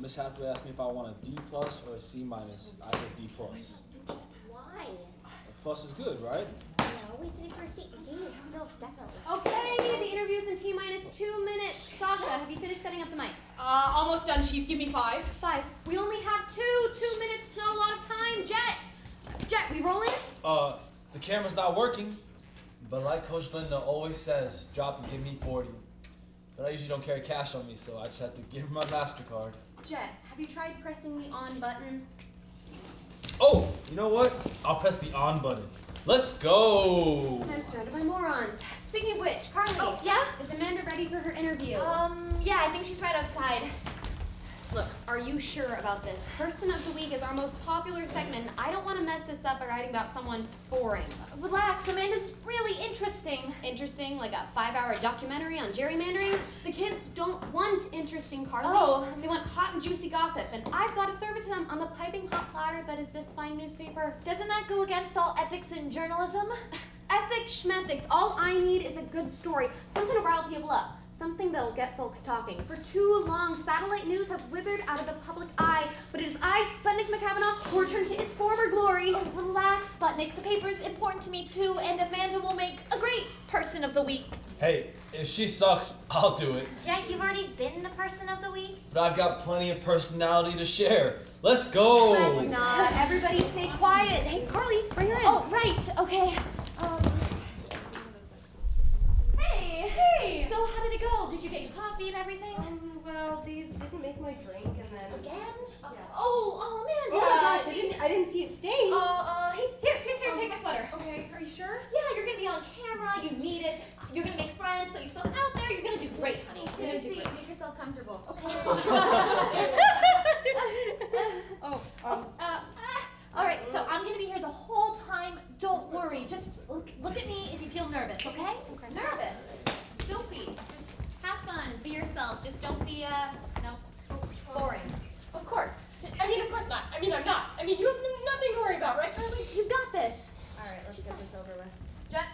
Miss Hathaway asked me if I want a D plus or a C minus. I said D plus. Why? A plus is good, right? Yeah, always studied for a C. D is still definitely. Okay, the interview's in T minus 2 minutes. Sasha, have you finished setting up the mics? Almost done, Chief. Give me 5. 5. We only have 2 minutes, not a lot of time. Jet, we rolling? The camera's not working, but like Coach Linda always says, drop and give me 40. But I usually don't carry cash on me, so I just have to give her my MasterCard. Jet, have you tried pressing the on button? Oh, you know what? I'll press the on button. Let's go! I'm surrounded by morons. Speaking of which, Carly. Oh, yeah? Is Amanda ready for her interview? Yeah, I think she's right outside. Look, are you sure about this? Person of the Week is our most popular segment, and I don't want to mess this up by writing about someone boring. Relax, Amanda's really interesting. Interesting, like a 5-hour documentary on gerrymandering? The kids don't want interesting, Carly. Oh. They want hot and juicy gossip, and I've got to serve it to them on the piping hot platter that is this fine newspaper. Doesn't that go against all ethics in journalism? Ethics, schmethics, all I need is a good story, something to rile people up. Something that'll get folks talking. For too long, satellite news has withered out of the public eye, but it is I, Sputnik McCavanagh, who return to its former glory. Oh, relax, Sputnik. The paper's important to me too, and Amanda will make a great Person of the Week. Hey, if she sucks, I'll do it. Jet, you've already been the Person of the Week? But I've got plenty of personality to share. Let's go! Let's not. Everybody stay quiet. Hey, Carly, bring her in. Oh, right. Okay. Hey. So how did it go? Did you get your coffee and everything? Well, they didn't make my drink, and then... Again? Yeah. Oh, Amanda. Oh my gosh, I didn't see it stain. Hey, here, take my sweater. Okay, are you sure? Yeah, you're gonna be on camera, you need it. You're gonna make friends, put yourself out there, you're gonna do great, honey. Take a seat, make yourself comfortable. Okay. All right, so I'm gonna be here the whole time. Don't worry. Just look at me if you feel nervous, okay? Nervous. Don't be. Just have fun. Be yourself. Just don't be, boring. Of course. I mean, of course not. I mean, I'm not. I mean, you have nothing to worry about, right, Carly? You got this. All right, let's get this over with. Jet.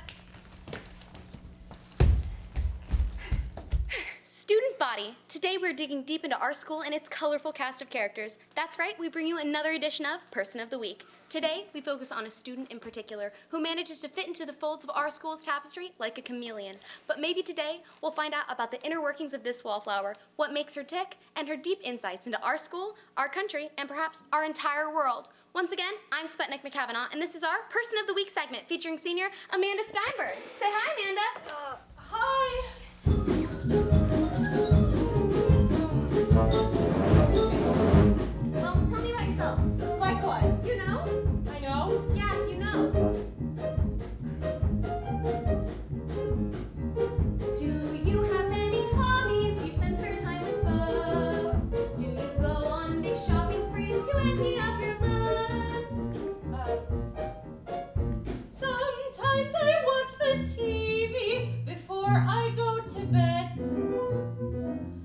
Student body. Today we're digging deep into our school and its colorful cast of characters. That's right, we bring you another edition of Person of the Week. Today, we focus on a student in particular who manages to fit into the folds of our school's tapestry like a chameleon. But maybe today, we'll find out about the inner workings of this wallflower, what makes her tick, and her deep insights into our school, our country, and perhaps our entire world. Once again, I'm Sputnik McCavanagh, and this is our Person of the Week segment featuring senior Amanda Steinberg. Say hi, Amanda. Hi. Well, tell me about yourself. Like what? You know? I know. Yeah, you know. Do you have any hobbies? Do you spend spare time with books? Do you go on big shopping sprees to ante up your looks? Sometimes I watch the TV before I go to bed.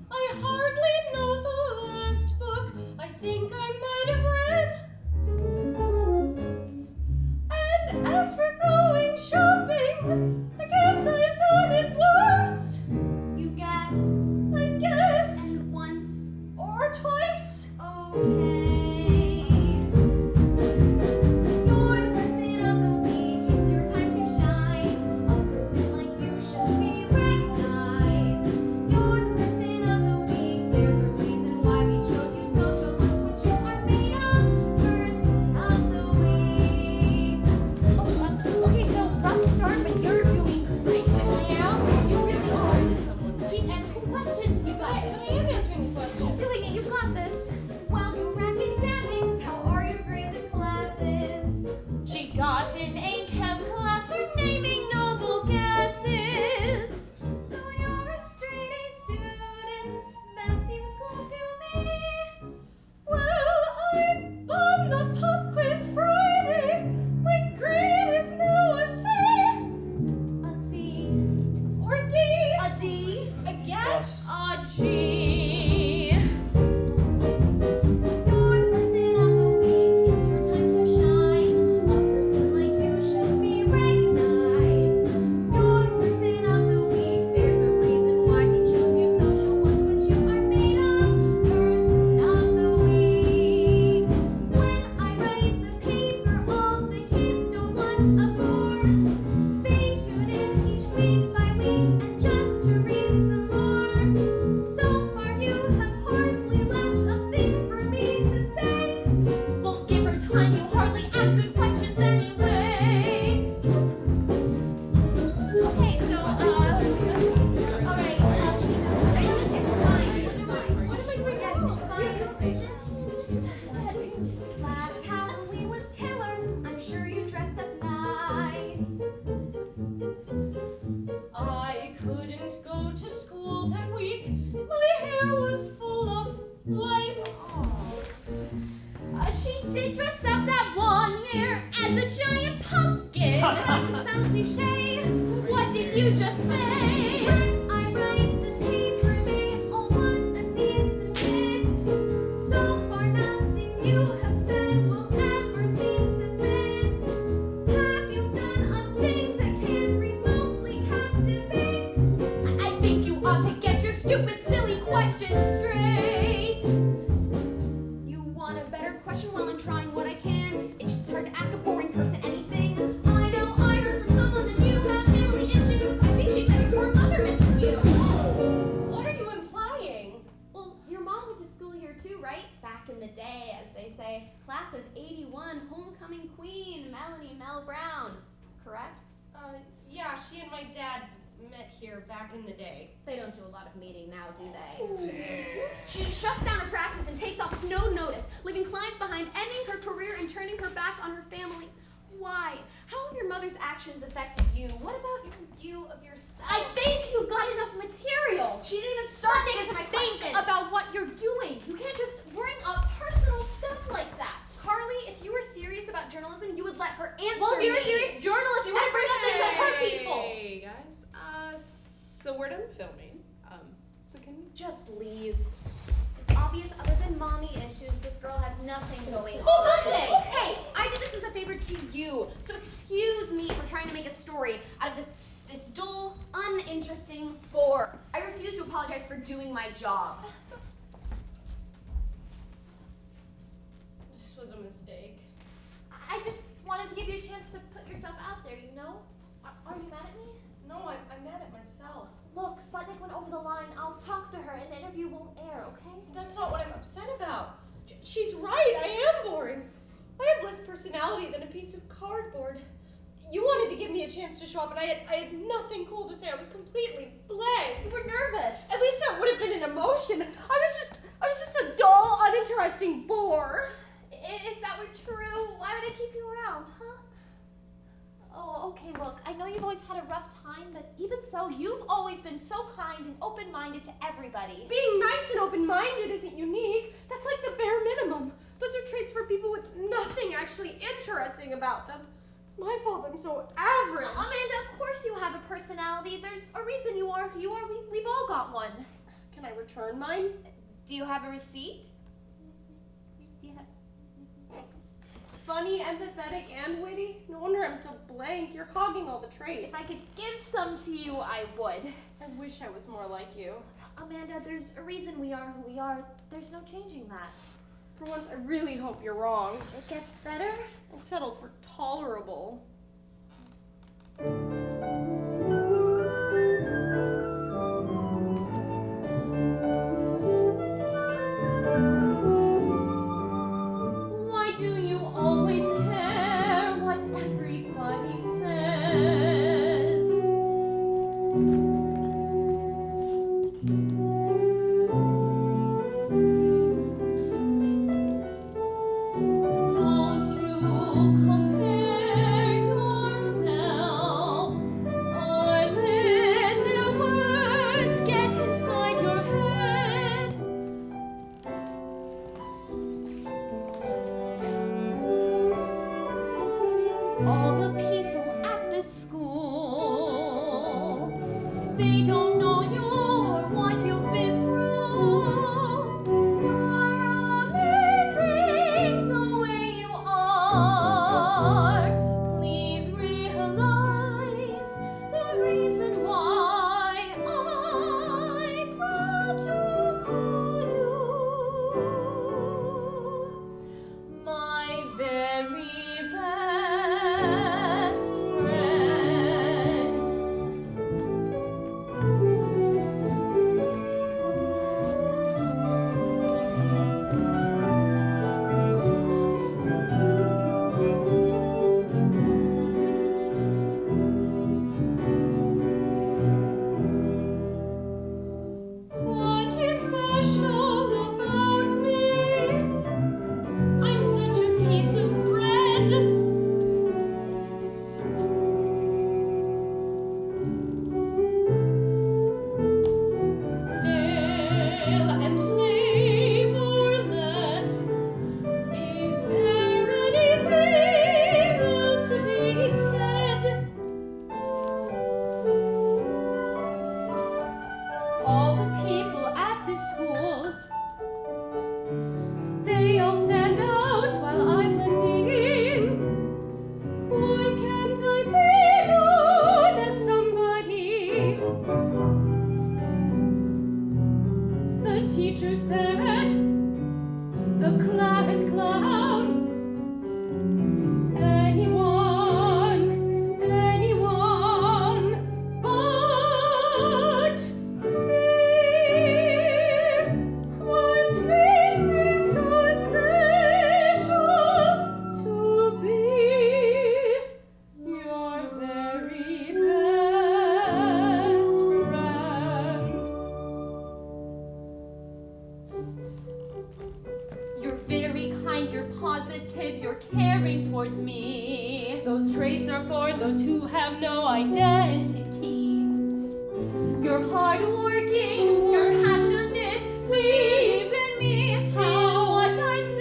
I hardly know the last book I think I might have read. And as for going shopping, I guess I've done it once. You guess. I guess. And once. Or twice. Okay. You're the Person of the Week. It's your time to shine. A person like you should be ready you just say? When I write the paper, they all want a decent hit. So far, nothing you have said will ever seem to fit. Have you done a thing that can remotely captivate? I think you ought to get your stupid, silly questions straight. You want a better question? Well, I'm trying what I can. It's just hard to ask a boring person anything. I know I heard from someone that you have family issues. I think she said your poor mother misses you. What are you implying? Well, your mom went to school here too, right? Back in the day, as they say. Class of 81, homecoming queen, Melanie Mel Brown. Correct? Yeah, she and my dad met here back in the day. They don't do a lot of meeting now, do they? She shuts down her practice and takes off with no notice, leaving clients behind, ending her career and turning her back on her family. Why? How have your mother's actions affected you? What about your view of yourself? I think you've got enough material. She didn't even start to answer my Think questions. about what you're doing. You can't just bring up personal stuff like that. Carly, if you were serious about journalism, you would let her answer Well, if you were me. a serious journalist, you wouldn't bring up things that hurt people. Hey guys, so we're done filming. So can we Just leave. It's obvious, other than mommy issues, this girl has nothing going on. Oh, nothing! Hey, I did this as a favor to you, so excuse me for trying to make a story out of this dull, uninteresting bore. I refuse to apologize for doing my job. This was a mistake. I just wanted to give you a chance to put yourself out there, you know? Are you mad at me? No, I'm mad at myself. Look, Sputnik went over the line. I'll talk to her and the interview won't air, okay? That's not what I'm upset about. She's right, I am bored. I have less personality than a piece of cardboard. You wanted to give me a chance to show off, and I had nothing cool to say. I was completely blank. You were nervous. At least that would have been an emotion. I was just a dull, uninteresting bore. If that were true, why would I keep you around, huh? Oh, okay, look, I know you've always had a rough time, but even so, you've always been so kind and open-minded to everybody. Being nice and open-minded isn't unique. That's like the bare minimum. Those are traits for people with nothing actually interesting about them. It's my fault I'm so average. Amanda, of course you have a personality. There's a reason you are who you are. We've all got one. Can I return mine? Do you have a receipt? Do you have... Funny, empathetic, and witty? No wonder I'm so blank. You're hogging all the traits. If I could give some to you, I would. I wish I was more like you. Amanda, there's a reason we are who we are. There's no changing that. For once, I really hope you're wrong. It gets better. I'd settle for tolerable. Why do you always care what everybody says? Don't you compare yourself, or let the words get inside your head. All the people at this school, they don't know you or what you've been through. You're amazing the way you are. Please realize the reason why I'm proud to call you my very best friend. caring towards me. Those traits are for those who have no identity. You're hardworking, you're passionate, please in me in what I say.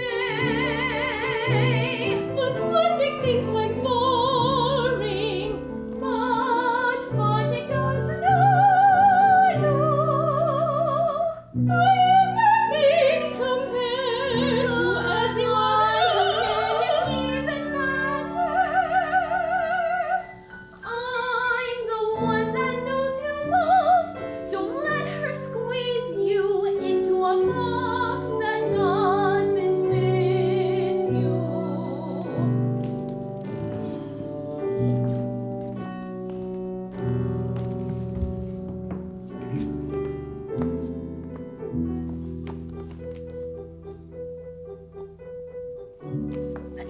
But Sputnik thinks I'm boring, but Sputnik doesn't know you. I am nothing compared to anyone. Can it even matter? I'm the one that knows you most. Don't let her squeeze you into a box that doesn't fit you.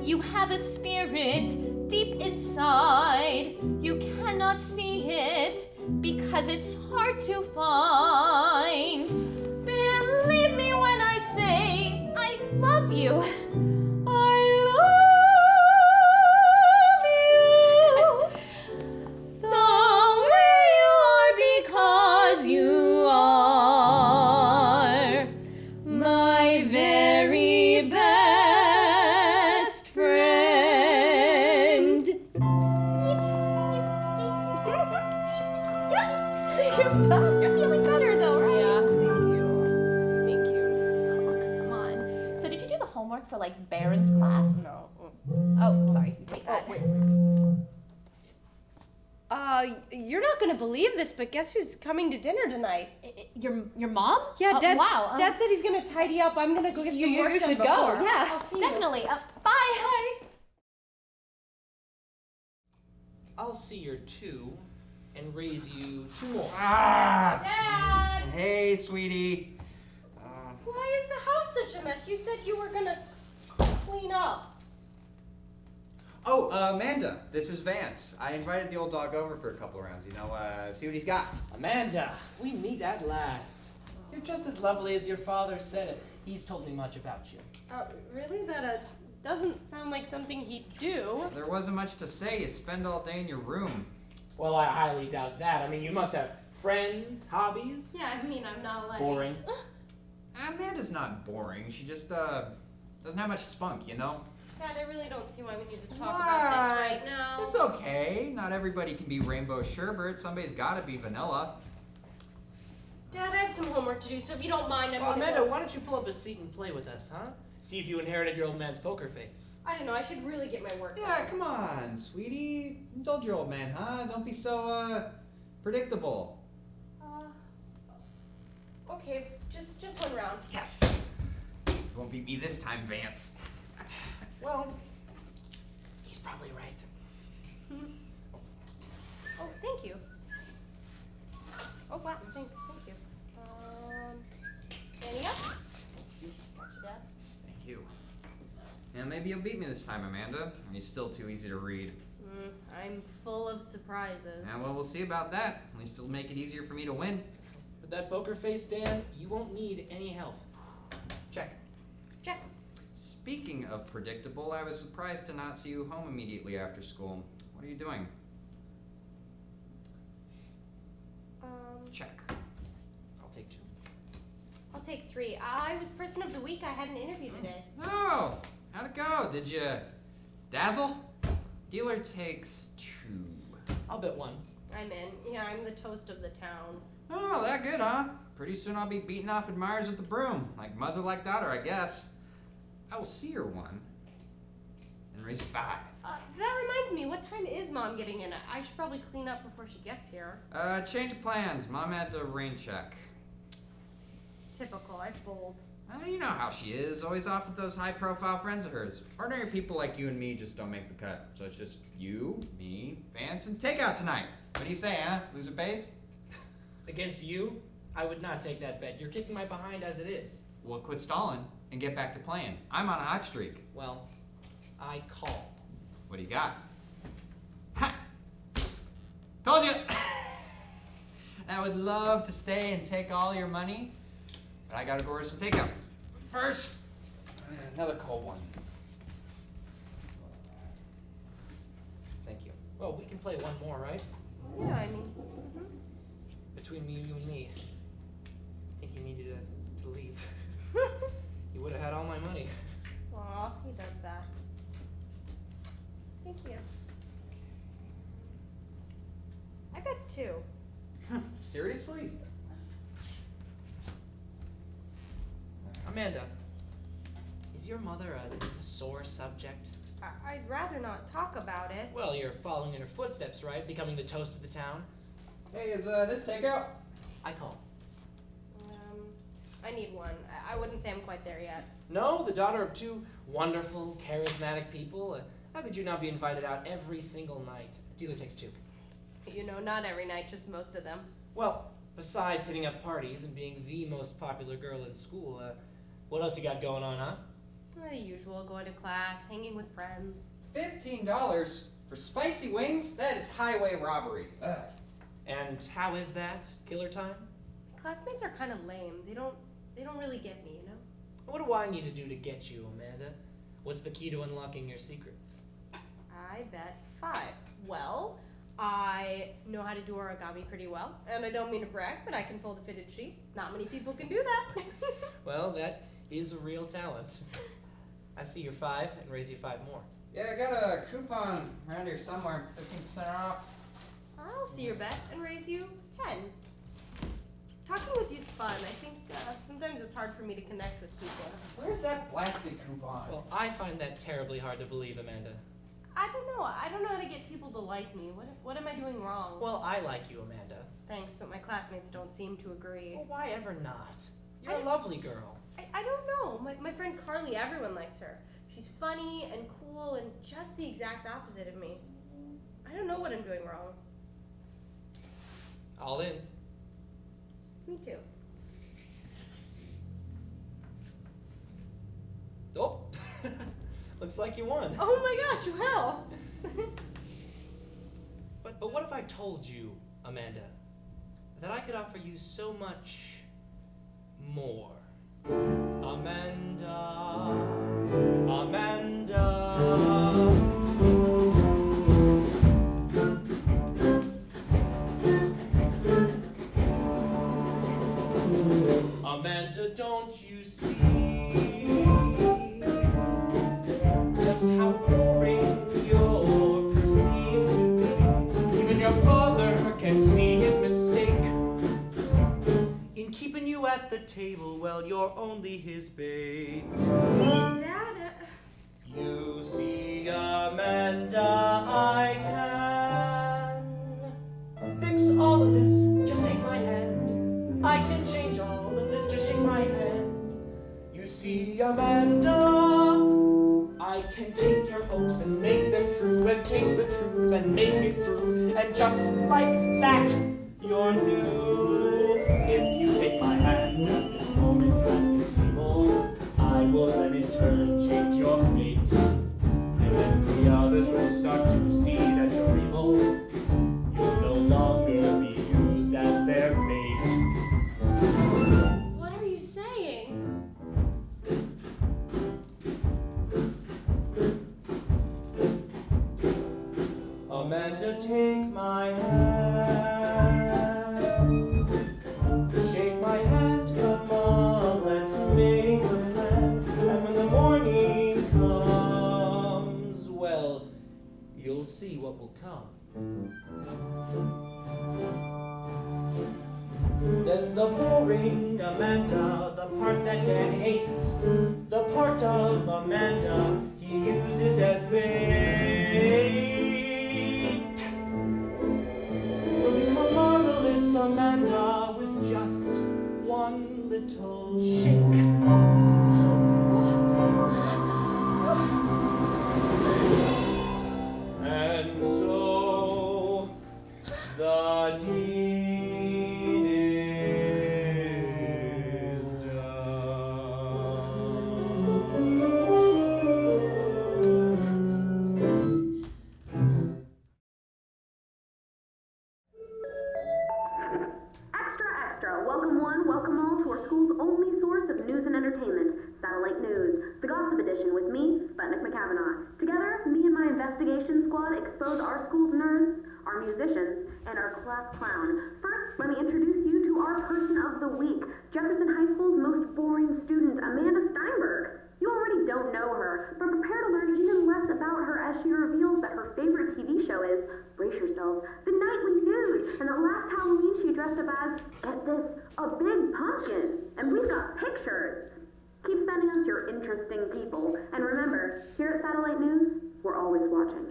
You have a spirit deep inside. You cannot see it because it's hard to find. Believe me when I say I love you. I love you. The way you are because you are my very best friend. Stop. You're feeling better though, right? Yeah. Thank you. Come on. So did you do the homework for like Baron's class? No. Oh, sorry. Take that. You're not gonna believe this, but guess who's coming to dinner tonight? Your mom? Yeah, Oh, Dad. wow. Dad said he's gonna tidy up. I'm gonna go get some work you done should before. go. Yeah, I'll see definitely. Bye. I'll see your 2 and raise you 2 more. Ah! Dad, Hey, sweetie. why is the house such a mess? You said you were gonna clean up. Oh, Amanda, this is Vance. I invited the old dog over for a couple of rounds, see what he's got. Amanda, we meet at last. You're just as lovely as your father said it. He's told me much about you. Really? That doesn't sound like something he'd do. There wasn't much to say. You spend all day in your room. Well, I highly doubt that. I mean, you must have friends, hobbies. Yeah, I mean, I'm not like Boring. Amanda's not boring. She just, doesn't have much spunk, Dad, I really don't see why we need to talk What? about this right now. It's okay. Not everybody can be rainbow sherbet. Somebody's gotta be vanilla. Dad, I have some homework to do, so if you don't mind, I'm Well, gonna Amanda, go. why don't you pull up a seat and play with us, huh? See if you inherited your old man's poker face. I don't know, I should really get my work Yeah, done. come on, sweetie. Indulge your old man, huh? Don't be so, predictable. Okay, just one round. Yes! You won't beat me this time, Vance. Well, he's probably right. Oh, thank you. Oh, wow, thank you. Any up? Gotcha, Dad. Thank you. Yeah, maybe you'll beat me this time, Amanda. Or are you still too easy to read? I'm full of surprises. Yeah, well, we'll see about that. At least it'll make it easier for me to win. With that poker face, Dan, you won't need any help. Check. Check. Speaking of predictable, I was surprised to not see you home immediately after school. What are you doing? Check. I'll take 2. I'll take 3. I was person of the week. I had an interview today. Oh, how'd it go? Did you dazzle? Dealer takes 2. I'll bet 1. I'm in. Yeah, I'm the toast of the town. Oh, that good, huh? Pretty soon I'll be beating off admirers with the broom. Like mother, like daughter, I guess. I will see her 1 and raise 5. That reminds me, what time is Mom getting in? I should probably clean up before she gets here. Change of plans. Mom had to rain check. Typical, I fold. You know how she is. Always off with those high-profile friends of hers. Ordinary people like you and me just don't make the cut. So it's just you, me, Vance, and takeout tonight. What do you say, huh? Loser pays? Against you, I would not take that bet. You're kicking my behind as it is. Well, quit stalling and get back to playing. I'm on a hot streak. Well, I call. What do you got? Ha! Told you! I would love to stay and take all your money, but I gotta go order some takeout. First, another cold one. Well, we can play one more, right? Yeah, I mean, Between you and me. I think you needed to leave. You would have had all my money. aw, he does that. Thank you. I bet 2. Seriously? Amanda, is your mother a sore subject? I'd rather not talk about it. Well, you're following in her footsteps, right? Becoming the toast of the town? Hey, is this takeout? I call. I need one. I wouldn't say I'm quite there yet. No, the daughter of 2 wonderful, charismatic people. How could you not be invited out every single night? Dealer takes 2. You know, not every night, just most of them. Well, besides hitting up parties and being the most popular girl in school, what else you got going on, huh? The usual, going to class, hanging with friends. $15 for spicy wings? That is highway robbery. And how is that? Killer time? Classmates are kind of lame. They don't really get me, you know? What do I need to do to get you, Amanda? What's the key to unlocking your secrets? I bet 5. Well, I know how to do origami pretty well, and I don't mean to brag, but I can fold a fitted sheet. Not many people can do that. Well, that is a real talent. I see you're 5 and raise you 5 more. Yeah, I got a coupon around here somewhere. 15% off. I'll see your bet and raise you 10. Talking with you's fun. I think sometimes it's hard for me to connect with people. Where's that blasted coupon? Well, I find that terribly hard to believe, Amanda. I don't know. I don't know how to get people to like me. What am I doing wrong? Well, I like you, Amanda. Thanks, but my classmates don't seem to agree. Well, why ever not? You're a lovely girl. I don't know. My friend Carly, everyone likes her. She's funny and cool and just the exact opposite of me. I don't know what I'm doing wrong. All in. Me too. Oh, looks like you won. Oh my gosh, wow. But what if I told you, Amanda, that I could offer you so much more? Amanda, Amanda, don't you see just how boring you're perceived to be? Even your father can see his mistake in keeping you at the table while you're only his bait. Dad, You see, Amanda, I can fix all of this, just take my hand. I can change all of this, just shake my hand. You see, Amanda, I can take your hopes and make them true, and take the truth and make it through, and just like that, you're new. If you take my hand at this moment at this table, I will then in turn change your fate. And then the others will start to see that you're evil. You'll no longer be used as their bait. what are you saying? Amanda, take my hand. Shake my hand, come on, let's make a plan. And when the morning comes, well, you'll see what will come. Then the boring Amanda, the part that Dan hates, the part of Amanda he uses as bait, will become marvelous Amanda with just one little shake. And so the deed is done. Extra, extra. Welcome one, welcome all to our school's only source of news and entertainment, Satellite News, the gossip edition with me, Sputnik McCavanagh. Together, me and my investigation squad expose our school's nerds, our musicians, and our class clown. First, let me introduce you to our person of the week, Jefferson High School's most boring student, Amanda Steinberg. You already don't know her, but prepare to learn even less about her as she reveals that her favorite TV show is, brace yourselves, The Nightly News, and that last Halloween she dressed up as, get this, a big pumpkin. And we've got pictures. Keep sending us your interesting people, and remember, here at Satellite News, we're always watching.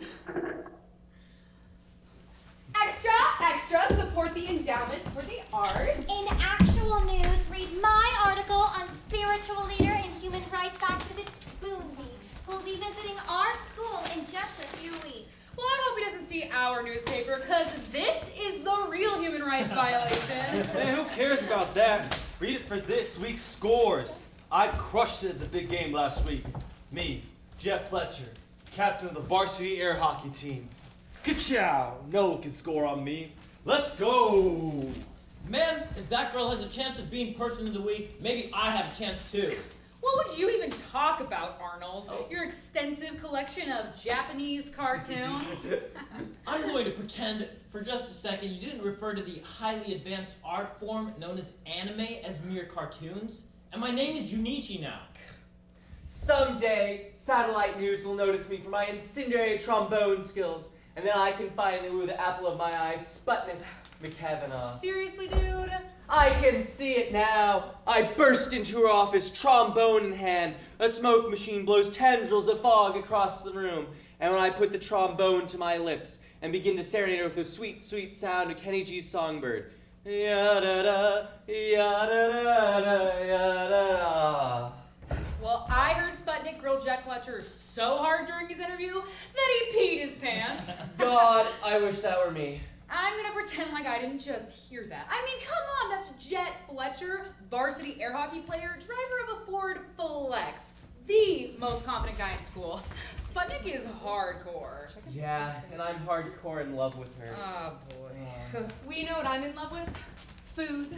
Extra, extra, support the endowment for the arts. In actual news, read my article on spiritual leader and human rights activist Boonzy, who will be visiting our school in just a few weeks. Well, I hope he doesn't see our newspaper, because this is the real human rights violation. Hey, who cares about that? Read it for this week's scores. I crushed it at the big game last week. Me, Jeff Fletcher, captain of the varsity air hockey team. Ka-chow! No one can score on me. Let's go! Man, if that girl has a chance of being person of the week, maybe I have a chance too. What would you even talk about, Arnold? Your extensive collection of Japanese cartoons? I'm going to pretend for just a second you didn't refer to the highly advanced art form known as anime as mere cartoons. And my name is Junichi now. Someday, Satellite News will notice me for my incendiary trombone skills, and then I can finally woo the apple of my eye, Sputnik McCavanagh. Seriously, dude? I can see it now. I burst into her office, trombone in hand. A smoke machine blows tendrils of fog across the room. And when I put the trombone to my lips and begin to serenade her with the sweet, sweet sound of Kenny G's Songbird. Ya-da-da, ya-da-da-da, ya-da-da. Well, I heard Sputnik grilled Jack Fletcher so hard during his interview that he peed his pants. God, I wish that were me. I'm gonna pretend like I didn't just hear that. I mean, come on, that's Jet Fletcher, varsity air hockey player, driver of a Ford Flex, the most confident guy in school. Sputnik is hardcore. Yeah, and I'm hardcore in love with her. Oh boy. We know what I'm in love with? Food.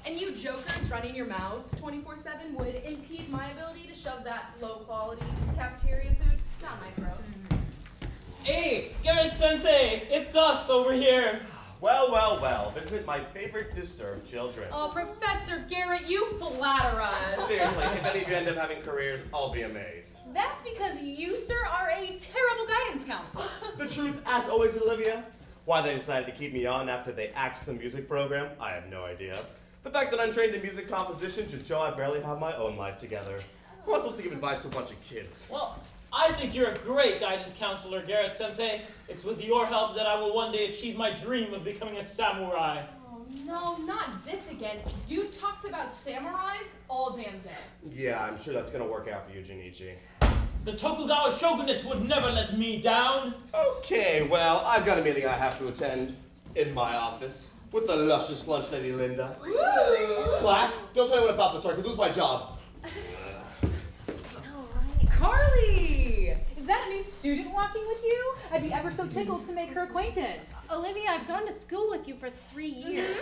And you jokers running your mouths 24/7 would impede my ability to shove that low-quality cafeteria food down my throat. Hey, Garrett Sensei, it's us over here. Well, well, well, visit my favorite disturbed children. Oh, Professor Garrett, you flatter us. Seriously, if any of you end up having careers, I'll be amazed. That's because you, sir, are a terrible guidance counselor. The truth, as always, Olivia. Why they decided to keep me on after they axed the music program, I have no idea. The fact that I'm trained in music composition should show I barely have my own life together. Who am I supposed to give advice to a bunch of kids? Well, I think you're a great guidance counselor, Garrett Sensei. It's with your help that I will one day achieve my dream of becoming a samurai. Oh no, not this again. Dude talks about samurais all damn day. Yeah, I'm sure that's gonna work out for you, Junichi. The Tokugawa shogunate would never let me down. Okay, well, I've got a meeting I have to attend in my office with the luscious lunch lady Linda. Class, don't tell anyone about this or I could lose my job. Carly! Is that a new student walking with you? I'd be ever so tickled to make her acquaintance. Olivia, I've gone to school with you for 3 years.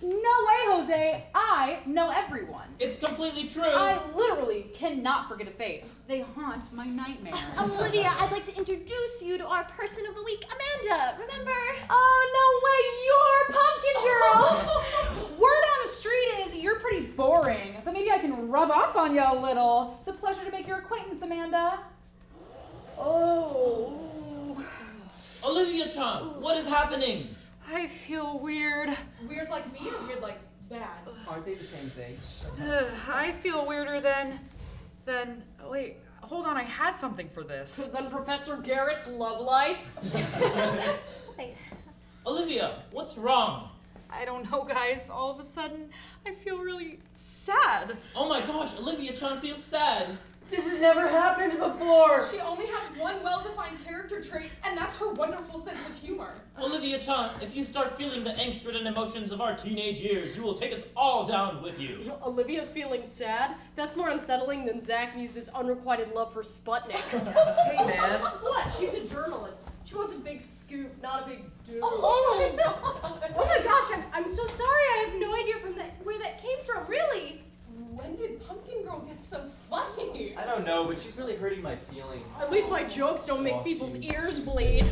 No way, Jose! I know everyone. It's completely true. I literally cannot forget a face. They haunt my nightmares. Olivia, I'd like to introduce you to our person of the week, Amanda. Remember? Oh, no way, you're Pumpkin Girl! Word on the street is you're pretty boring, but maybe I can rub off on you a little. It's a pleasure to make your acquaintance, Amanda. Oh. Olivia-chan, what is happening? I feel weird. Weird like me or weird like bad? Aren't they the same thing? I feel weirder than... Wait, hold on, I had something for this. Than Professor Garrett's love life. Olivia, what's wrong? I don't know, guys. All of a sudden, I feel really sad. Oh my gosh, Olivia-chan feels sad. This has never happened before! She only has one well-defined character trait, and that's her wonderful sense of humor. Olivia-chan, if you start feeling the angst-ridden emotions of our teenage years, you will take us all down with you. Olivia's feeling sad? That's more unsettling than Zach Muse's unrequited love for Sputnik. Hey, man. What? She's a journalist. She wants a big scoop, not a big dude. Oh, Oh my gosh, I'm so sorry. I have no idea where that came from, really. When did Pumpkin Girl get so funny? she's really hurting my feelings. At least my jokes don't make Saucy people's ears Tuesday. bleed.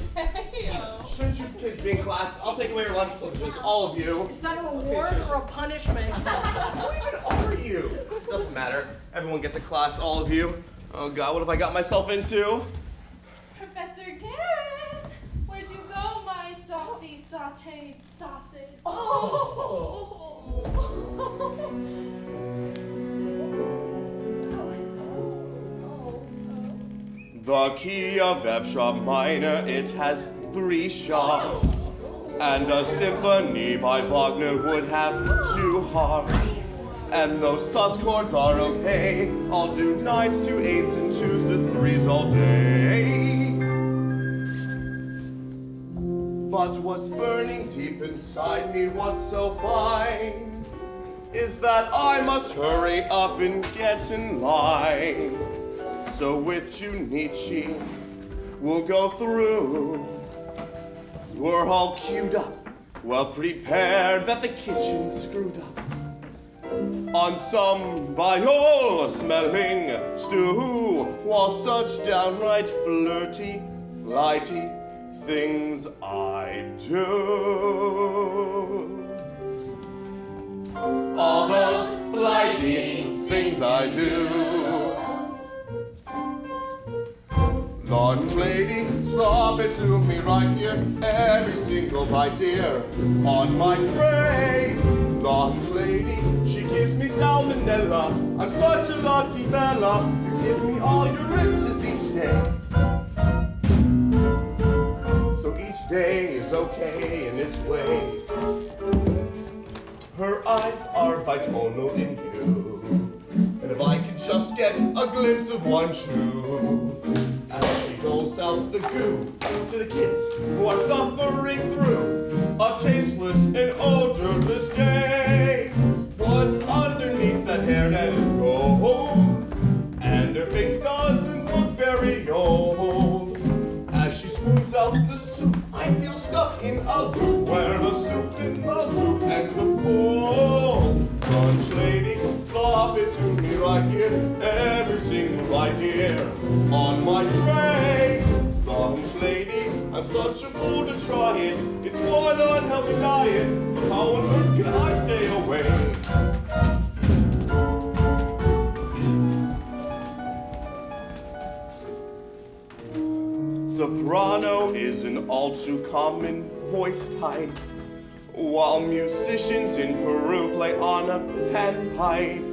Shouldn't you kids be in class? I'll take away your lunch privileges, all of you. Is that a reward or a punishment? Who even are you? Doesn't matter. Everyone get to class, all of you. Oh God, what have I got myself into? Professor Darren, where'd you go, my saucy sauteed sausage? The key of F sharp minor, it has 3 sharps. And a symphony by Wagner would have 2 harps. And those sus chords are okay. I'll do 9s to 8s and 2s to 3s all day. But what's burning deep inside me, what's so fine, is that I must hurry up and get in line. So with Junichi, we'll go through. We're all queued up, well prepared that the kitchen's screwed up on some viola-smelling stew, while such downright flirty, flighty things I do. All those flighty things I do. Lunch lady, slop it to me right here, every single bite, dear, on my tray. Lunch lady, she gives me salmonella. I'm such a lucky fella. You give me all your riches each day. So each day is okay in its way. Her eyes are bitonal in hue, and if I could just get a glimpse of one true, as she doles out the goo to the kids who are suffering through a tasteless and odorless day. What's underneath that hairnet is gold, and her face doesn't look very old. As she spoons out the soup, I feel stuck in a loop where the soup in the loop ends up cold. Lunch lady, slop it to me right here, every single idea on my tray. Lunch lady, I'm such a fool to try it. It's one unhealthy diet, but how on earth can I stay away? Soprano is an all too common voice type, while musicians in Peru play on a panpipe.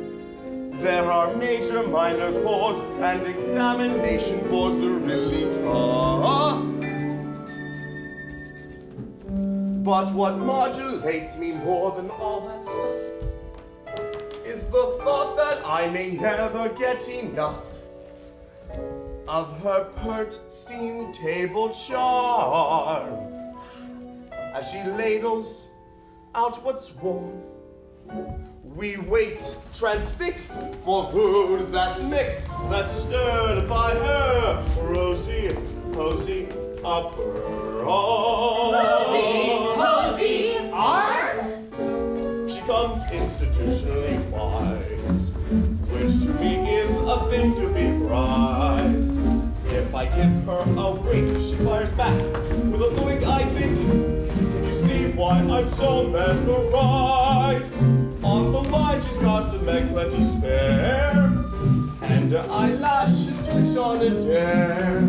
There are major, minor chords, and examination boards that are really tough. But what modulates me more than all that stuff is the thought that I may never get enough of her pert steam table charm. As she ladles out what's warm, we wait, transfixed, for food that's mixed, that's stirred by her rosy, posy upper arm. Posy arm? She comes institutionally wise, which to me is a thing to be prized. If I give her a wink, she fires back with a blink, I think. Can you see why I'm so mesmerized? On the line, she's got some eggplant to spare, and her eyelashes twitch on a dare.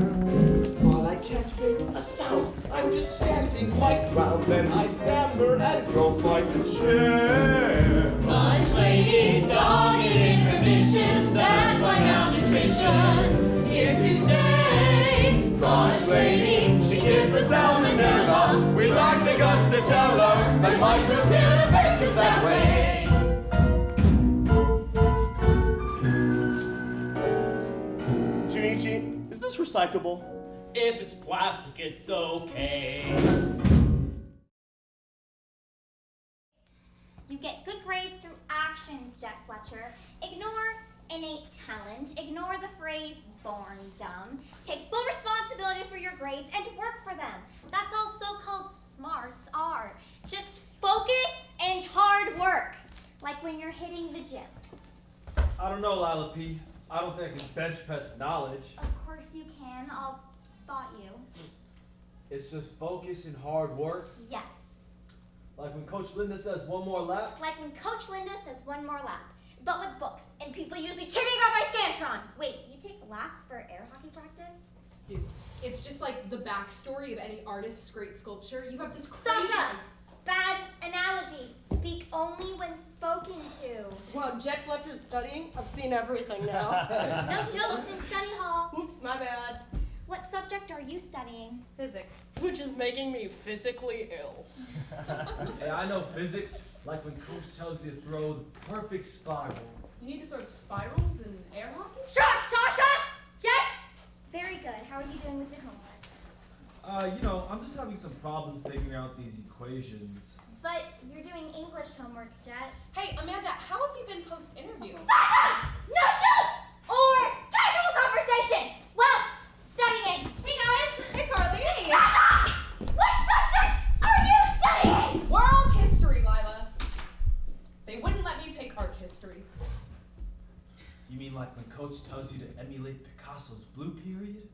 But I can't make a sound, I'm just standing quite round. Then I stammer and go find a chair. Lunch lady, dogged in her mission, that's why malnutrition's here to stay. Lunch lady, she gives the salmonella. We lack the guts to tell her that microbes can't affect us that way. Junichi, is this recyclable? If it's plastic, it's okay. You get good grades through actions, Jack Fletcher. Ignore innate talent. Ignore the phrase born dumb. Take full responsibility for your grades and work for them. That's all so-called smarts are. Just focus and hard work. Like when you're hitting the gym. I don't know, Lila P. I don't think I can bench press knowledge. Of course you can. I'll spot you. It's just focus and hard work. Yes. Like when Coach Linda says one more lap. Like when Coach Linda says one more lap, but with books, and people usually checking out my Scantron. Wait, you take laps for air hockey practice? Dude, it's just like the backstory of any artist's great sculpture. You have this crazy... Sasha! Bad analogy. Speak only when spoken to. Wow, Jet Fletcher's studying? I've seen everything now. No jokes in study hall. Oops, my bad. What subject are you studying? Physics, which is making me physically ill. Hey, I know physics, like when Coach tells you to throw the perfect spiral. You need to throw spirals in air hockey? Shush, Sasha! Jet! Very good. How are you doing with your homework? I'm just having some problems figuring out these equations. But you're doing English homework, Jet. Hey, Amanda, how have you been post-interview? Sasha! No jokes! Or casual conversation whilst studying. Hey guys! Hey, Carly. Hey. Sasha! What subject are you studying? World history, Lila. They wouldn't let me take art history. You mean like when Coach tells you to emulate Picasso's blue period?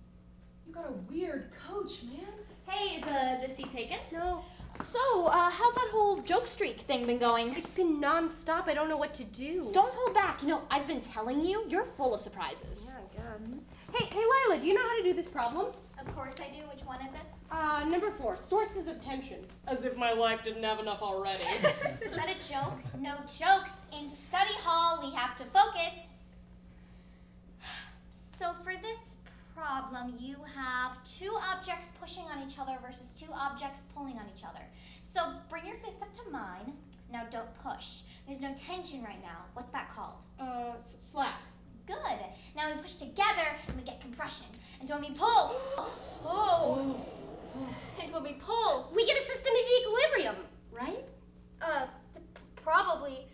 You got a weird coach, man. Hey, is this seat taken? No. So, how's that whole joke streak thing been going? It's been non-stop. I don't know what to do. Don't hold back. I've been telling you, you're full of surprises. Yeah, I guess. Hey, Lila, do you know how to do this problem? Of course I do. Which one is it? Number 4, sources of tension. As if my life didn't have enough already. Is that a joke? No jokes. In study hall, we have to focus. So for this problem, you have 2 objects pushing on each other versus 2 objects pulling on each other. So bring your fist up to mine. Now don't push. There's no tension right now. What's that called? Slack. Good. Now we push together and we get compression. And when we pull, oh. And when we pull, We get a system of equilibrium, right? probably.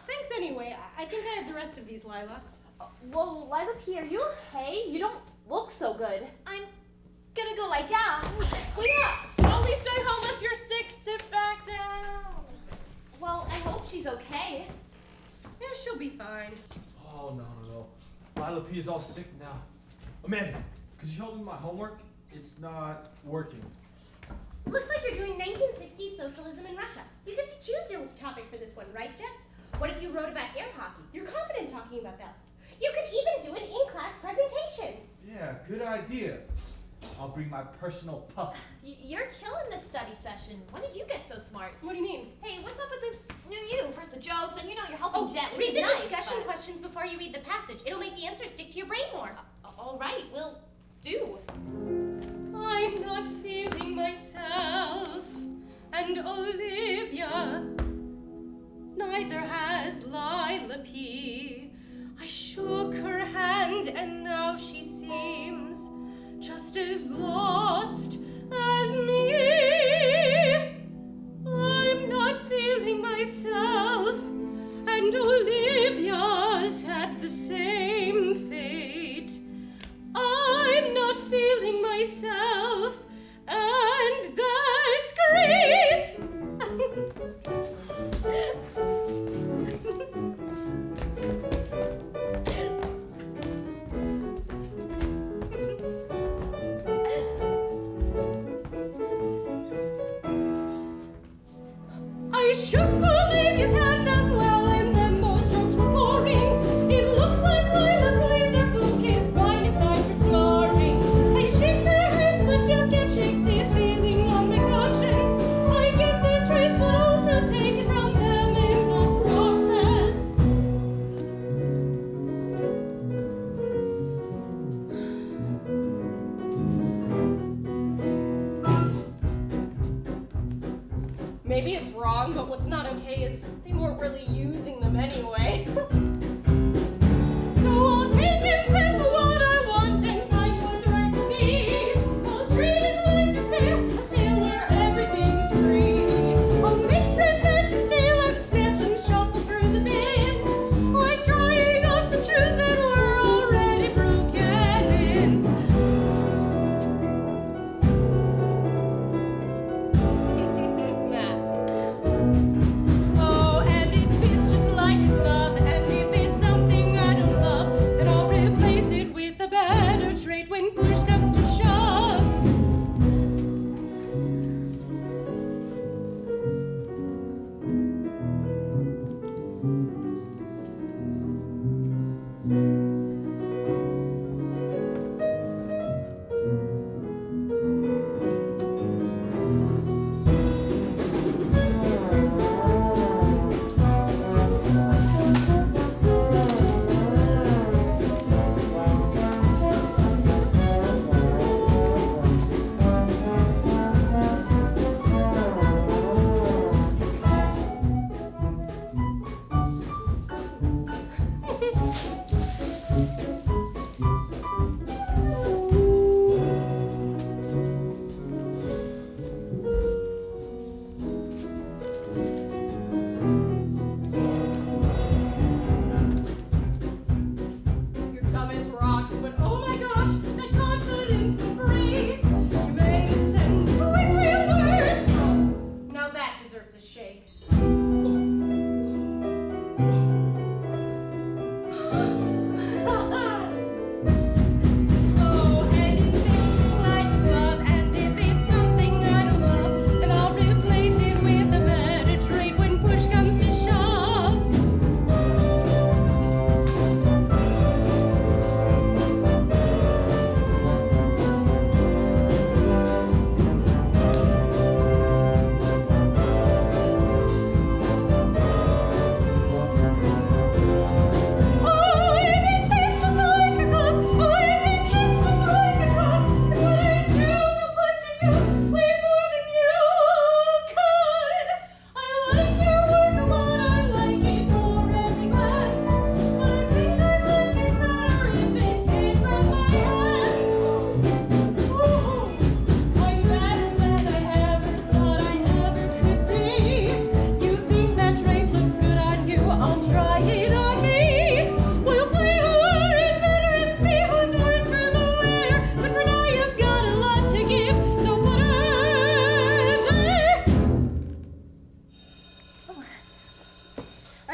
Thanks anyway. I think I have the rest of these, Lila. Whoa, Lila P, are you okay? You don't look so good. I'm gonna go lie down. Sweet up. Don't leave stay home unless you're sick. Sit back down. Well, I hope she's okay. Yeah, she'll be fine. Oh, no. Lila P is all sick now. Amanda, could you help me with my homework? It's not working. Looks like you're doing 1960s socialism in Russia. You get to choose your topic for this one, right, Jet? What if you wrote about air hockey? You're confident talking about that. You could even do an in-class presentation. Yeah, good idea. I'll bring my personal puck. You're killing this study session. When did you get so smart? What do you mean? Hey, what's up with this new you? First the jokes, and you're helping Jet, which read is the nice, discussion but... questions before you read the passage. It'll make the answers stick to your brain more. All right, we'll do. I'm not feeling myself, and Olivia's. Neither has Lila P. I shook her hand, and now she seems just as lost as me. I'm not feeling myself, and Olivia's had the same fate. I'm not feeling myself, and that's great. I shook Olivia's hand as well, and then those jokes were boring. It looks like Lila's laser focused mind is mine for smarring. I shake their hands, but just can't shake this feeling on my conscience. I get their traits, but also take it from them in the process. Maybe it's wrong, but what's not okay is they weren't really using them anyway. So I'll take and tell what I want and find what's right for me. I'll treat it like a sale where everything's free. I'll mix and match and steal and snatch and shuffle through the bin, like trying on some shoes that were already broken in. Oh, and it fits just like a glove, and if it's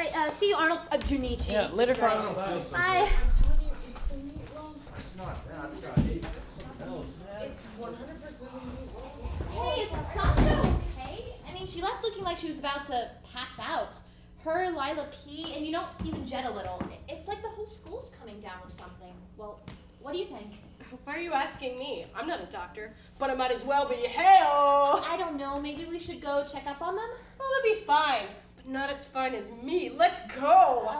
Alright, see you, Arnold. Junichi. Yeah, later, That's right. Carl. Bye. I'm telling you, it's the meatloaf. It's not that. It's got something else, man. It's 100% the meatloaf. Hey, is Sasha okay? I mean, she left looking like she was about to pass out. Her, Lila P, and even Jet a little. It's like the whole school's coming down with something. Well, what do you think? Why are you asking me? I'm not a doctor, but I might as well be. Hey-o! I don't know. Maybe we should go check up on them? Well, they'll be fine, but not as fine as me. Let's go!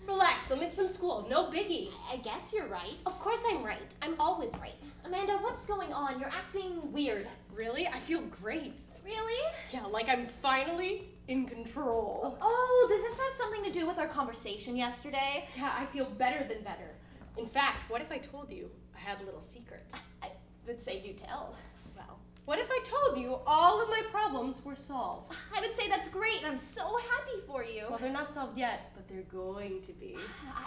Relax, they'll miss some school. No biggie. I guess you're right. Of course I'm right. I'm always right. Amanda, what's going on? You're acting weird. Really? I feel great. Really? Yeah, like I'm finally in control. Oh, does this have something to do with our conversation yesterday? Yeah, I feel better than better. In fact, what if I told you I had a little secret? I would say do tell. Well, what if I told you all of my problems were solved? I would say that's great. I'm so happy for you. Well, they're not solved yet, but they're going to be.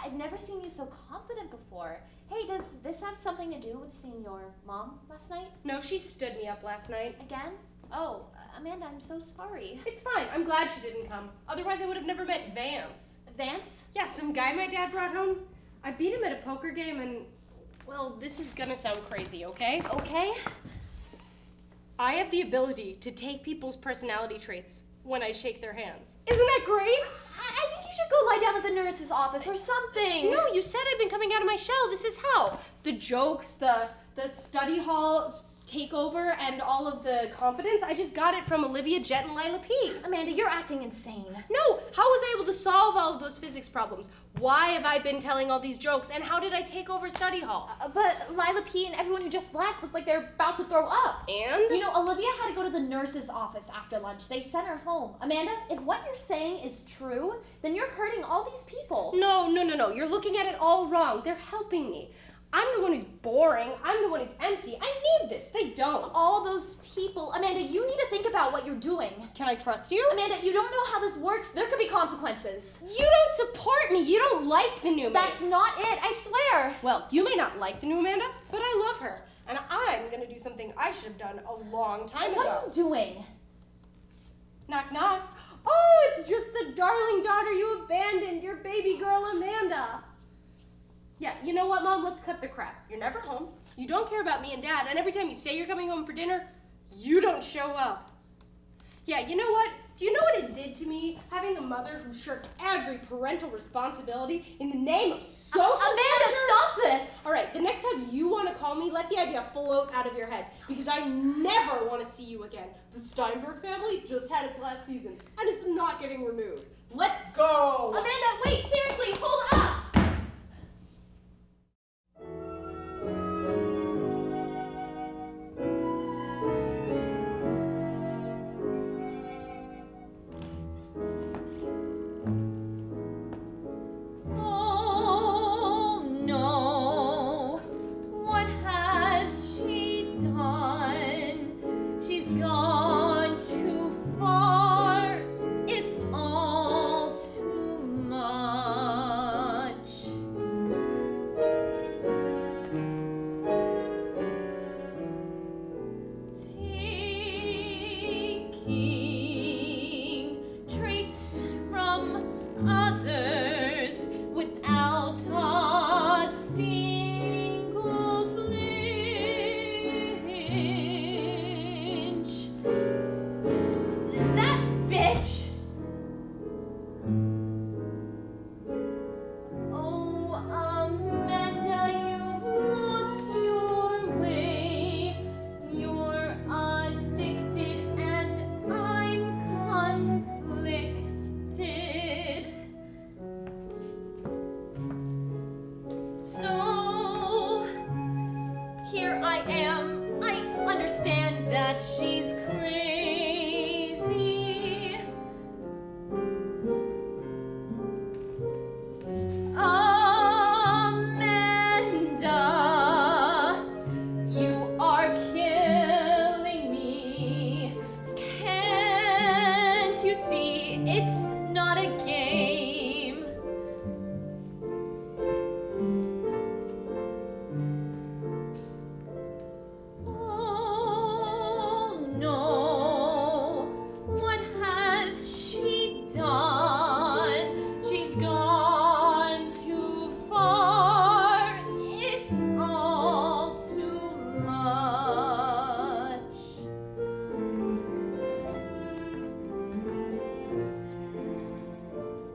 I've never seen you so confident before. Hey, does this have something to do with seeing your mom last night? No, she stood me up last night. Again? Oh, Amanda, I'm so sorry. It's fine. I'm glad she didn't come. Otherwise, I would have never met Vance. Vance? Yeah, some guy my dad brought home. I beat him at a poker game and, well, this is gonna sound crazy, okay? Okay. I have the ability to take people's personality traits when I shake their hands. Isn't that great? I think you should go lie down at the nurse's office or something. No, you said I've been coming out of my shell. This is how. The jokes, the study hall takeover, and all of the confidence, I just got it from Olivia, Jet, and Lila P. Amanda, you're acting insane. No, how was I able to solve all of those physics problems? Why have I been telling all these jokes, and how did I take over study hall? But Lila P and everyone who just left looked like they're about to throw up. And? Olivia had to go to the nurse's office after lunch. They sent her home. Amanda, if what you're saying is true, then you're hurting all these people. No. You're looking at it all wrong. They're helping me. I'm the one who's boring. I'm the one who's empty. I need this. They don't. All those people. Amanda, you need to think about what you're doing. Can I trust you? Amanda, you don't know how this works. There could be consequences. You don't support me. You don't like the new Amanda. That's not it, I swear. Well, you may not like the new Amanda, but I love her. And I'm going to do something I should have done a long time ago. What are you doing? Knock, knock. Oh, it's just the darling daughter you abandoned, your baby girl Amanda. Yeah, you know what, Mom? Let's cut the crap. You're never home. You don't care about me and Dad, and every time you say you're coming home for dinner, you don't show up. Yeah, you know what? Do you know what it did to me, having a mother who shirked every parental responsibility in the name of social Amanda, stop this! All right, the next time you want to call me, let the idea float out of your head, because I never want to see you again. The Steinberg family just had its last season, and it's not getting renewed. Let's go! Amanda, wait, seriously, hold up! No, what has she done?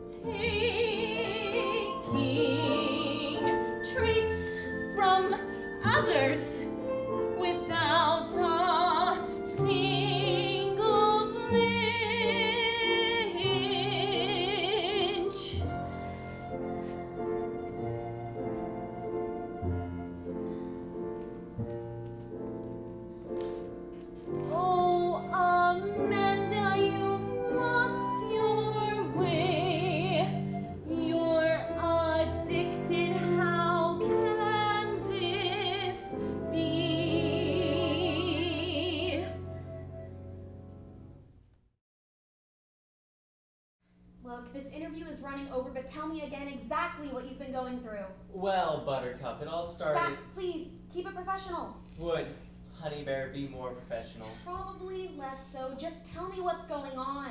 taking traits from others without a single flinch. Oh, Amanda, you've lost your way. You're addicted. How can this be? Look, this interview is running over, but tell me again exactly what you've been going through. Well, Buttercup, it all started. Zach, please, keep it professional. Would Honey Bear be more professional? Probably less so. Just tell me what's going on.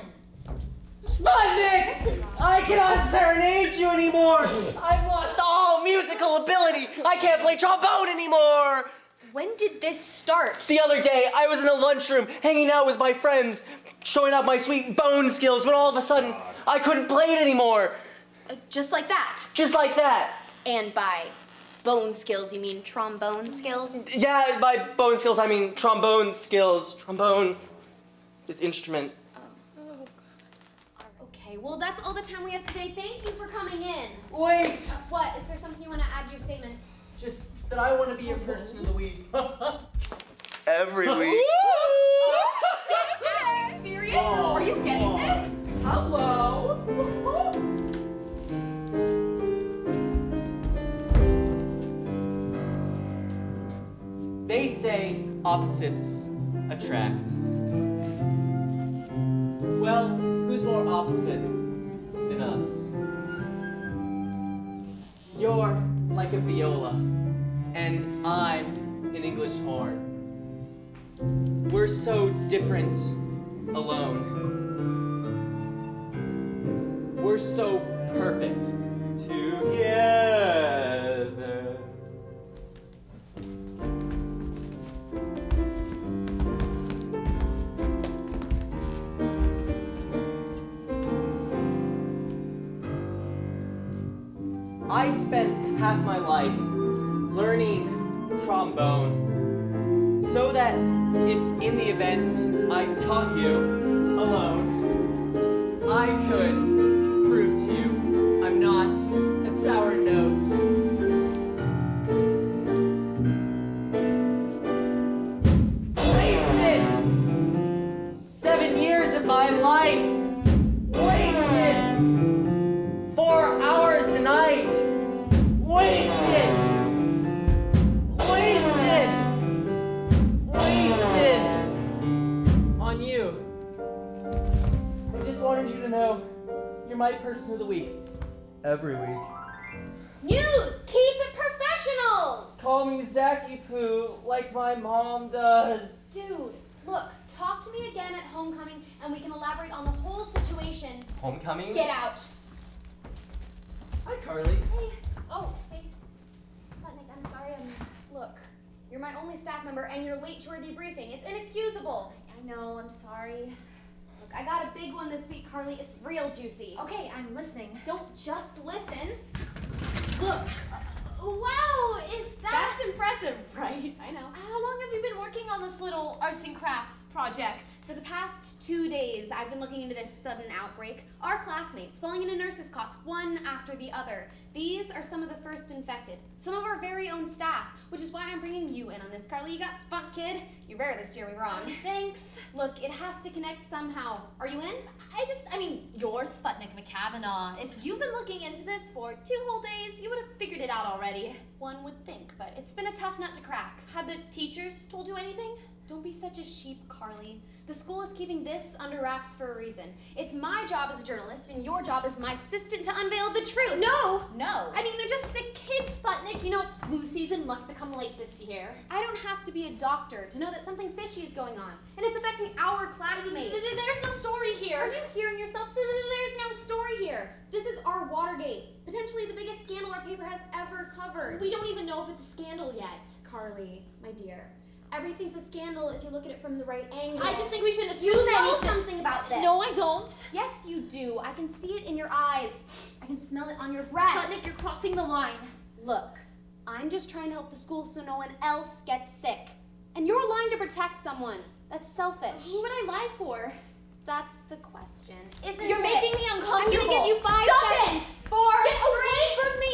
Sputnik! I cannot serenade you anymore! I've lost all musical ability! I can't play trombone anymore! When did this start? The other day, I was in the lunchroom, hanging out with my friends, showing off my sweet bone skills, when all of a sudden, I couldn't play it anymore. Just like that? Just like that. And by bone skills, you mean trombone skills? Yeah, by bone skills, I mean trombone skills. Trombone is instrument. Okay, well, that's all the time we have today. Thank you for coming in. Wait! What? Is there something you want to add to your statement? Just that I want to be your person of the week. Every week. Are you serious? Are you getting this? Hello? They say opposites attract. Well, who's more opposite than us? You're like a viola, and I'm an English horn. We're so different alone. We're so perfect together. I spent half my life learning trombone so that if in the event I caught you alone, I could prove to you I'm not a sour note. Wasted! 7 years of my life! Wasted! 4 hours a night! Wasted! Wasted! Wasted! On you. I just wanted you to know you're my person of the week. Every week. News! Keep it professional! Call me Zachy Poo like my mom does. Dude, look, talk to me again at homecoming and we can elaborate on the whole situation. Homecoming? Get out. Hi, Carly. Hey. Oh, hey. Sputnik, I'm sorry. Look, you're my only staff member and you're late to our debriefing. It's inexcusable. I know, I'm sorry. Look, I got a big one this week, Carly. It's real juicy. Okay, I'm listening. Don't just listen. Look. Wow, is that... That's impressive, right? I know. How long have you been working on this little arts and crafts project? For the past 2 days, I've been looking into this sudden outbreak. Our classmates falling into nurses' cots, one after the other. These are some of the first infected. Some of our very own staff, which is why I'm bringing you in on this. Carly, you got spunk, kid. You rarely steer me wrong. Thanks. Look, it has to connect somehow. Are you in? You're Sputnik McCavanagh. If you've been looking into this for 2 whole days, you would have figured it out already. One would think, but it's been a tough nut to crack. Have the teachers told you anything? Don't be such a sheep, Carly. The school is keeping this under wraps for a reason. It's my job as a journalist, and your job as my assistant to unveil the truth. No! No. I mean, they're just sick kids, Sputnik. You know, flu season must have come late this year. I don't have to be a doctor to know that something fishy is going on, and it's affecting our classmates. There's no story here. Are you hearing yourself? There's no story here. This is our Watergate, potentially the biggest scandal our paper has ever covered. We don't even know if it's a scandal yet. Carly, my dear, everything's a scandal if you look at it from the right angle. I just think we shouldn't assume You know anything. something about this. No, I don't. Yes, you do. I can see it in your eyes. I can smell it on your breath. Sputnik, you're crossing the line. Look, I'm just trying to help the school so no one else gets sick. And you're lying to protect someone. That's selfish. Who would I lie for? That's the question, isn't You're it? making me uncomfortable. I'm gonna give you 5 seconds. 4, Get away from me!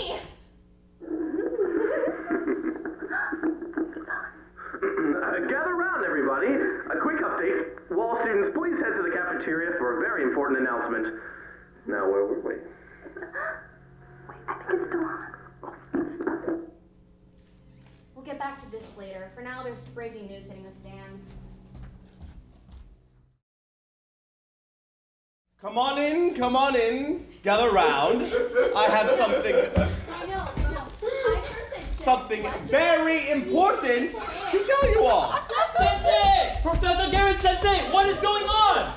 Gather round, everybody. A quick update. Will all students please head to the cafeteria for a very important announcement. Now, where were we? Wait, I think it's still on. We'll get back to this later. For now, there's breaking news hitting the stands. Come on in. Gather round. I have something. I know. I heard that. Something very important to tell you all. Sensei! Professor Garrett Sensei, what is going on?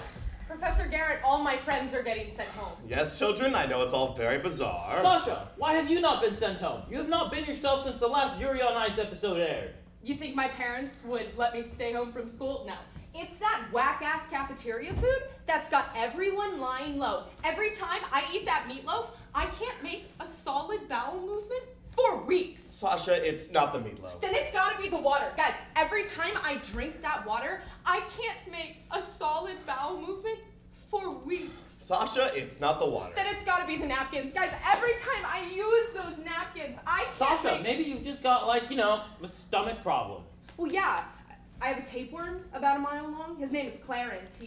Professor Garrett, all my friends are getting sent home. Yes, children, I know it's all very bizarre. Sasha, why have you not been sent home? You have not been yourself since the last Yuri on Ice episode aired. You think my parents would let me stay home from school? No. It's that whack-ass cafeteria food that's got everyone lying low. Every time I eat that meatloaf, I can't make a solid bowel movement for weeks. Sasha, it's not the meatloaf. Then it's gotta be the water. Guys, every time I drink that water, I can't make a solid bowel movement for weeks. Sasha, it's not the water. Then it's gotta be the napkins. Guys, every time I use those napkins, I can't Sasha, maybe you've just got, a stomach problem. Well, yeah. I have a tapeworm about a mile long. His name is Clarence.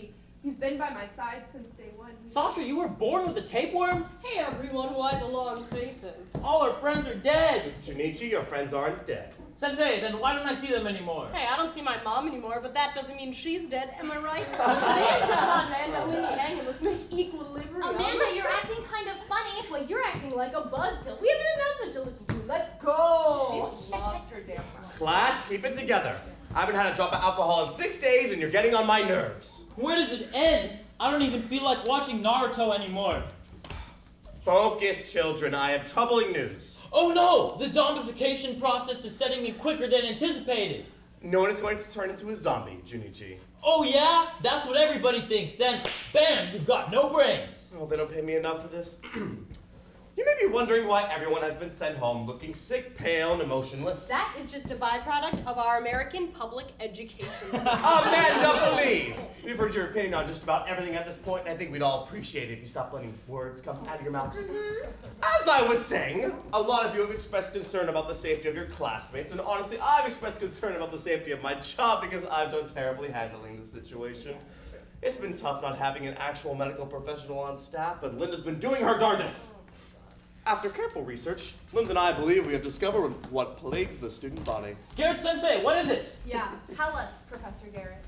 He's been by my side since day one. Sasha, you were born with a tapeworm? Hey everyone, why the long faces? All our friends are dead. Junichi, your friends aren't dead. Sensei, then why don't I see them anymore? Hey, I don't see my mom anymore, but that doesn't mean she's dead, am I right? Amanda! Come on, Amanda, we be hanging. Let's make equilibrium. Amanda, you're acting kind of funny. Well, you're acting like a buzzkill. We have an announcement to listen to. Let's go! She's lost her damn mind. Class, keep it together. I haven't had a drop of alcohol in 6 days and you're getting on my nerves. Where does it end? I don't even feel like watching Naruto anymore. Focus, children. I have troubling news. Oh no! The zombification process is setting in quicker than anticipated. No one is going to turn into a zombie, Junichi. Oh yeah? That's what everybody thinks. Then, bam, you've got no brains. Oh, they don't pay me enough for this. You may be wondering why everyone has been sent home looking sick, pale, and emotionless. That is just a byproduct of our American public education system. Amanda, please! We've heard your opinion on just about everything at this point, and I think we'd all appreciate it if you stopped letting words come out of your mouth. As I was saying, a lot of you have expressed concern about the safety of your classmates, and honestly, I've expressed concern about the safety of my job because I've done terribly handling the situation. It's been tough not having an actual medical professional on staff, but Linda's been doing her darndest. After careful research, Linda and I believe we have discovered what plagues the student body. Garrett Sensei, what is it? Yeah, tell us, Professor Garrett.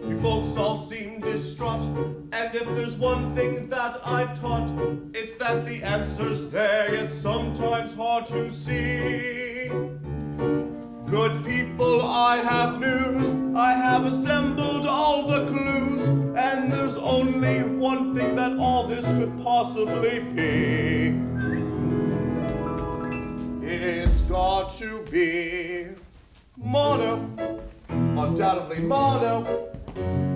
You folks all seem distraught, and if there's one thing that I've taught, it's that the answer's there, yet sometimes hard to see. Good people, I have news. I have assembled all the clues, and there's only one thing that all this could possibly be. It's got to be mono, undoubtedly mono.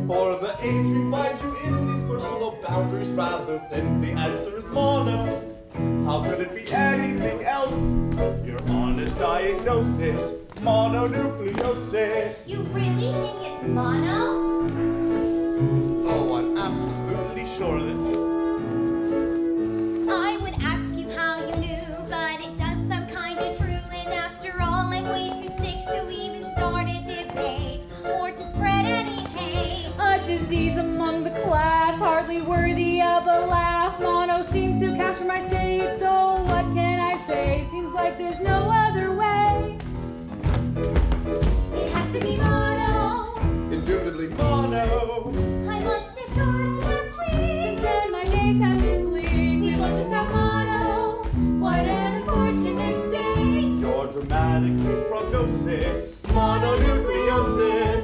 For the age we find you in, these personal boundaries rather thin, the answer is mono. How could it be anything else? Your honest diagnosis, mononucleosis. You really think it's mono? Oh, I'm absolutely sure of it. I would ask you how you knew, but it does sound kinda true. And after all, I'm way too sick to even start a debate or to spread any hate. A disease among the class, hardly worthy of a laugh. Mono seems to capture my state, so what can I say? Seems like there's no other way. It has to be mono. Indubitably mono. I must have got it last week. Since then my days have been bleak. We both just have mono. What an unfortunate state. Your dramatic new prognosis, mononucleosis.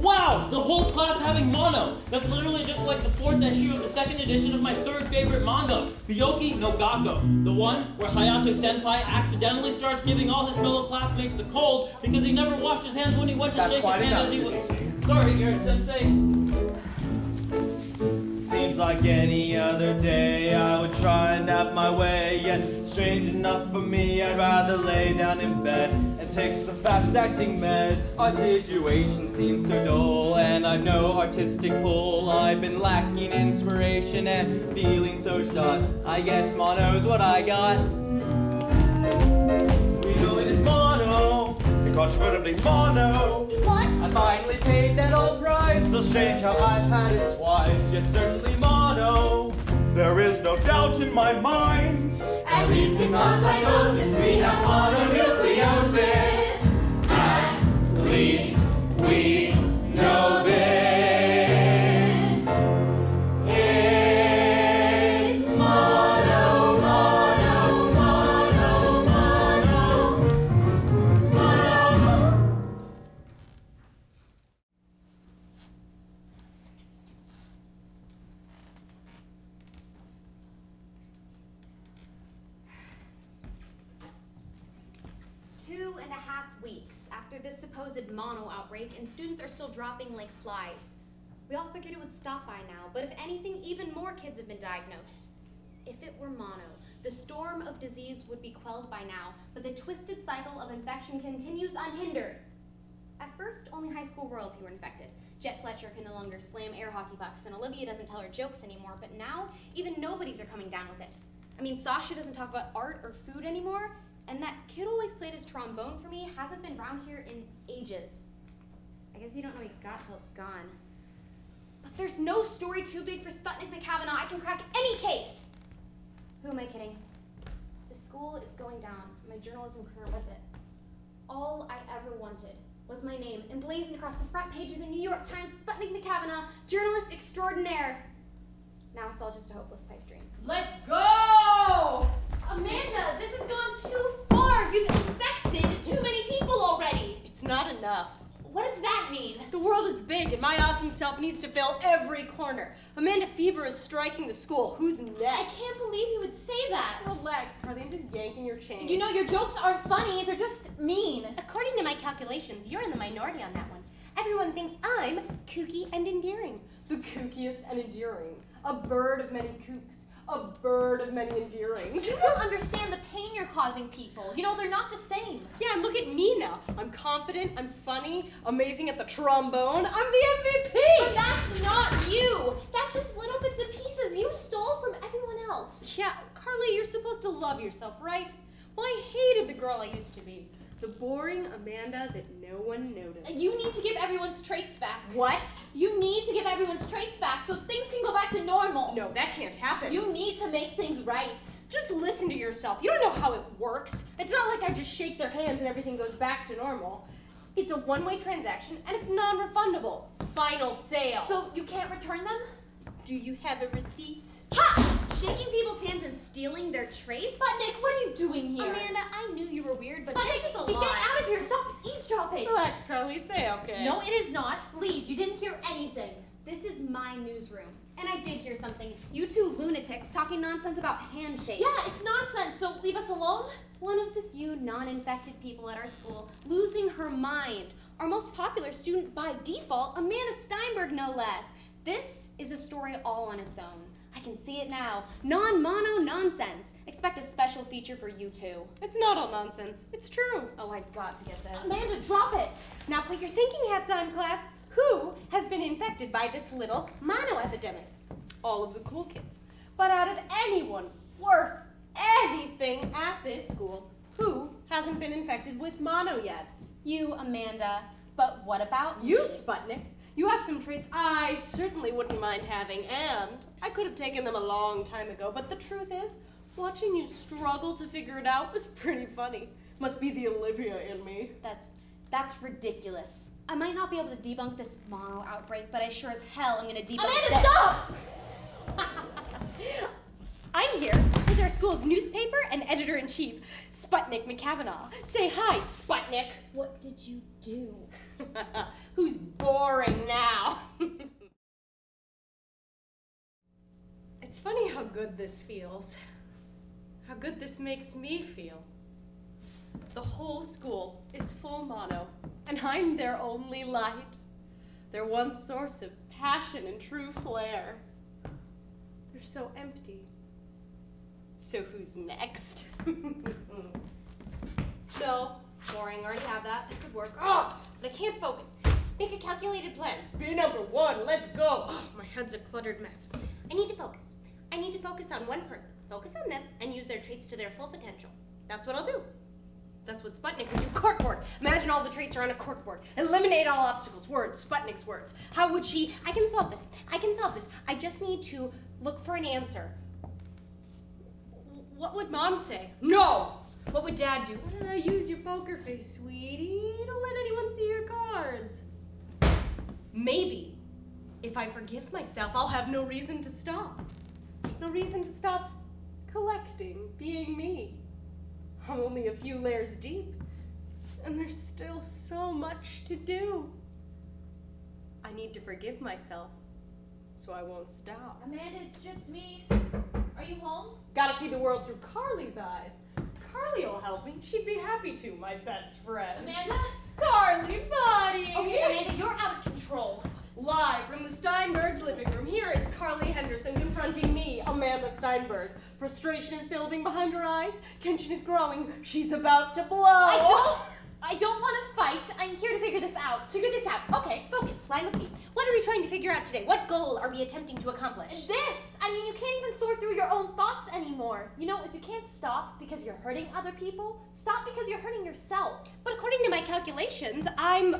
Wow, the whole class having mono. That's literally just like the 4th issue of the 2nd edition of my 3rd favorite manga, Byoki no Gakko. The one where Hayato Senpai accidentally starts giving all his fellow classmates the cold because he never washed his hands when he went to shake his hand as he was... Sorry, Garrett Sensei. Seems like any other day I would try and nap my way, yet strange enough for me I'd rather lay down in bed and take some fast-acting meds. Our situation seems so dull and I've no artistic pull. I've been lacking inspiration and feeling so shot. I guess mono's what I got. We know it is mono, Incontrovertibly mono. What? I finally paid that old price. so strange how I've had it twice, yet certainly mono. There is no doubt in my mind. At least it's not psychosis, we have mononucleosis. At least we know this. It's mono, mono, mono, mono, mono. 2.5 weeks after this supposed mono outbreak, and students are still dropping like flies. We all figured it would stop by now, but if anything, even more kids have been diagnosed. If it were mono, the storm of disease would be quelled by now, but the twisted cycle of infection continues unhindered. At first, only high school royalty were infected. Jet Fletcher can no longer slam air hockey pucks, and Olivia doesn't tell her jokes anymore, but now even nobodies are coming down with it. I mean, Sasha doesn't talk about art or food anymore, and that kid who always played his trombone for me hasn't been around here in ages. I guess you don't know he got till it's gone. But there's no story too big for Sputnik McCavanagh. I can crack any case. Who am I kidding? The school is going down, my journalism career with it. All I ever wanted was my name emblazoned across the front page of the New York Times, Sputnik McCavanagh, journalist extraordinaire. Now it's all just a hopeless pipe dream. Let's go! Amanda, this has gone too far. You've infected too many people already. It's not enough. What does that mean? The world is big and my awesome self needs to fill every corner. Amanda Fever is striking the school. Who's next? I can't believe you would say that. Relax, Carly. I'm just yanking your chain. You know, your jokes aren't funny. They're just mean. According to my calculations, you're in the minority on that one. Everyone thinks I'm kooky and endearing. The kookiest and endearing. A bird of many kooks. A bird of many endearings. You don't understand the pain you're causing people. You know, they're not the same. Yeah, and look at me now. I'm confident, I'm funny, amazing at the trombone. I'm the MVP! But that's not you. That's just little bits and pieces you stole from everyone else. Yeah, Carly, you're supposed to love yourself, right? Well, I hated the girl I used to be. The boring Amanda that no one noticed. You need to give everyone's traits back. What? You need to give everyone's traits back so things can go back to normal. No, that can't happen. You need to make things right. Just listen to yourself. You don't know how it works. It's not like I just shake their hands and everything goes back to normal. It's a one-way transaction and it's non-refundable. Final sale. So you can't return them? Do you have a receipt? Ha! Shaking people's hands and stealing their traits? Sputnik, what are you doing here? Amanda, I knew you were weird, but Sputnik, this is a get lot. out of here. Stop eavesdropping. Relax, Carly. It's A-okay. No, it is not. Leave. You didn't hear anything. This is my newsroom. And I did hear something. You two lunatics talking nonsense about handshakes. Yeah, it's nonsense, so leave us alone. One of the few non-infected people at our school losing her mind. Our most popular student by default, Amanda Steinberg, no less. This is a story all on its own. I can see it now. Non-mono nonsense. Expect a special feature for you two. It's not all nonsense. It's true. Oh, I've got to get this. Amanda, drop it. Now put your thinking hats on, class. Who has been infected by this little mono epidemic? All of the cool kids. But out of anyone worth anything at this school, who hasn't been infected with mono yet? You, Amanda. But what about you, Sputnik? You have some traits I certainly wouldn't mind having, and I could have taken them a long time ago, but the truth is, watching you struggle to figure it out was pretty funny. Must be the Olivia in me. That's ridiculous. I might not be able to debunk this mono outbreak, but I sure as hell am gonna debunk Amanda, stop! I'm here with our school's newspaper and editor-in-chief, Sputnik McCavanagh. Say hi, Sputnik. What did you do? Who's boring now? good this feels. How good this makes me feel. The whole school is full mono, and I'm their only light. Their one source of passion and true flair. They're so empty. So who's next? No, boring, already have that. That could work. Oh, but I can't focus. Make a calculated plan. Be number one, let's go. Oh, my head's a cluttered mess. I need to focus. I need to focus on one person. Focus on them and use their traits to their full potential. That's what I'll do. That's what Sputnik would do. Corkboard. Imagine all the traits are on a corkboard. Eliminate all obstacles. Words. Sputnik's words. How would she? I can solve this. I can solve this. I just need to look for an answer. What would Mom say? No! What would Dad do? Use your poker face, sweetie. Don't let anyone see your cards. Maybe, if I forgive myself, I'll have no reason to stop. No reason to stop collecting, being me. I'm only a few layers deep, and there's still so much to do. I need to forgive myself, so I won't stop. Amanda, it's just me. Are you home? Gotta see the world through Carly's eyes. Carly will help me. She'd be happy to, my best friend. Amanda? Carly, buddy! Okay, Amanda, you're out of control. Live from the Steinberg's living room, here is Carly Henderson confronting me, Amanda Steinberg. Frustration is building behind her eyes. Tension is growing. She's about to blow. I don't want to fight. I'm here to figure this out. Figure this out. Okay, focus. Line with me. What are we trying to figure out today? What goal are we attempting to accomplish? This! I mean, you can't even sort through your own thoughts anymore. You know, if you can't stop because you're hurting other people, stop because you're hurting yourself. But according to my calculations, I'm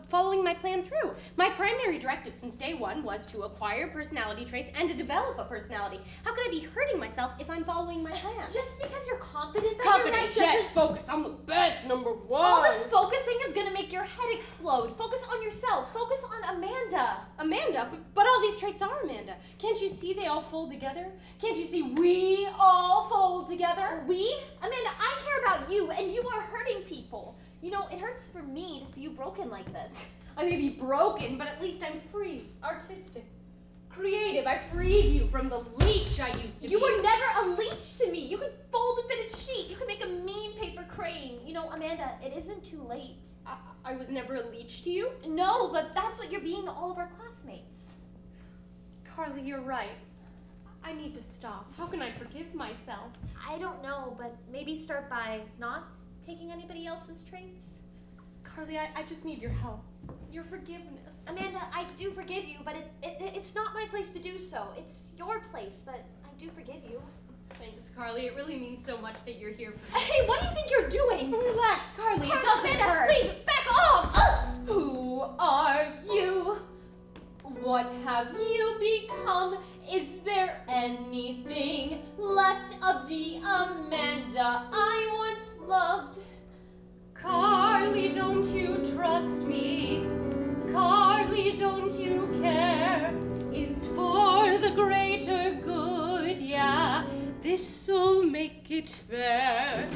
following my plan through. My primary directive since day one was to acquire personality traits and to develop a personality. How could I be hurting myself if I'm following my plan? Just because you're confident that you're right doesn't... Focus. I'm the best, number one. All this focusing is gonna make your head explode. Focus on yourself. Focus on Amanda. Amanda? But all these traits are Amanda. Can't you see they all fold together? Can't you see we all fold together? We? Amanda, I care about you, and you are hurting people. You know, it hurts for me to see you broken like this. I may be broken, but at least I'm free, artistic, creative. I freed you from the leech I used to be. You were never a leech to me. You could fold a fitted sheet. You could make a mean paper crane. You know, Amanda, it isn't too late. I was never a leech to you? No, but that's what you're being to all of our classmates. Carly, you're right. I need to stop. How can I forgive myself? I don't know, but maybe start by not taking anybody else's traits. Carly, I just need your help. Your forgiveness. Amanda, I do forgive you, but it's not my place to do so. It's your place, but I do forgive you. Thanks, Carly. It really means so much that you're here for me. Hey, what do you think you're doing? Relax, Carly. It doesn't Amanda, hurt. please, back off! Who are you? What have you become? Is there anything left of the Amanda I once loved? Carly, don't you trust me? Carly, don't you care? It's for the greater good, yeah. This'll make it fair.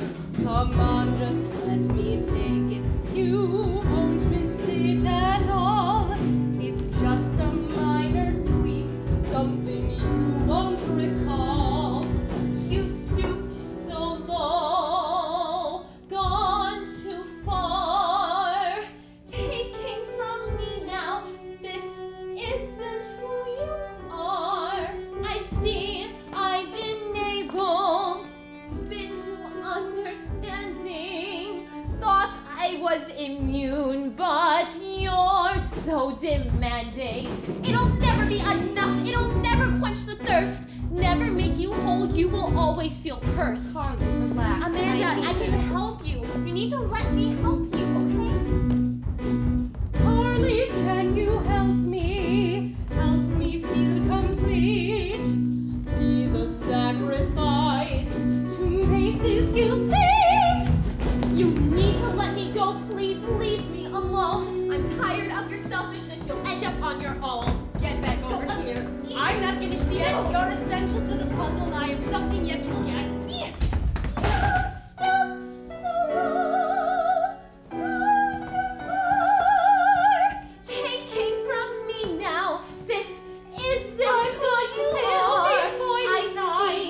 Come on, just let me take it. You won't miss it at all. It's just a minor tweak, something you won't recall. You stooped so low, gone too far, taking from me now. This isn't who you are. I see I've enabled, been to understanding. Thought I was immune, but you're so demanding. It'll never be enough, it'll never quench the thirst, never make you whole, you will always feel cursed. Carly, relax. Amanda, I can help you. You need to let me help you, okay? Carly, can you help me? Help me feel complete. Be the sacrifice to make this guilt cease. You need to let me go, please leave me alone. I'm tired of your selfishness, you'll end up on your own. Get back over here. I'm not finished yet. You're essential to the puzzle and I have something yet to get. You stopped so low, gone too far, taking from me now. This isn't who you are. I see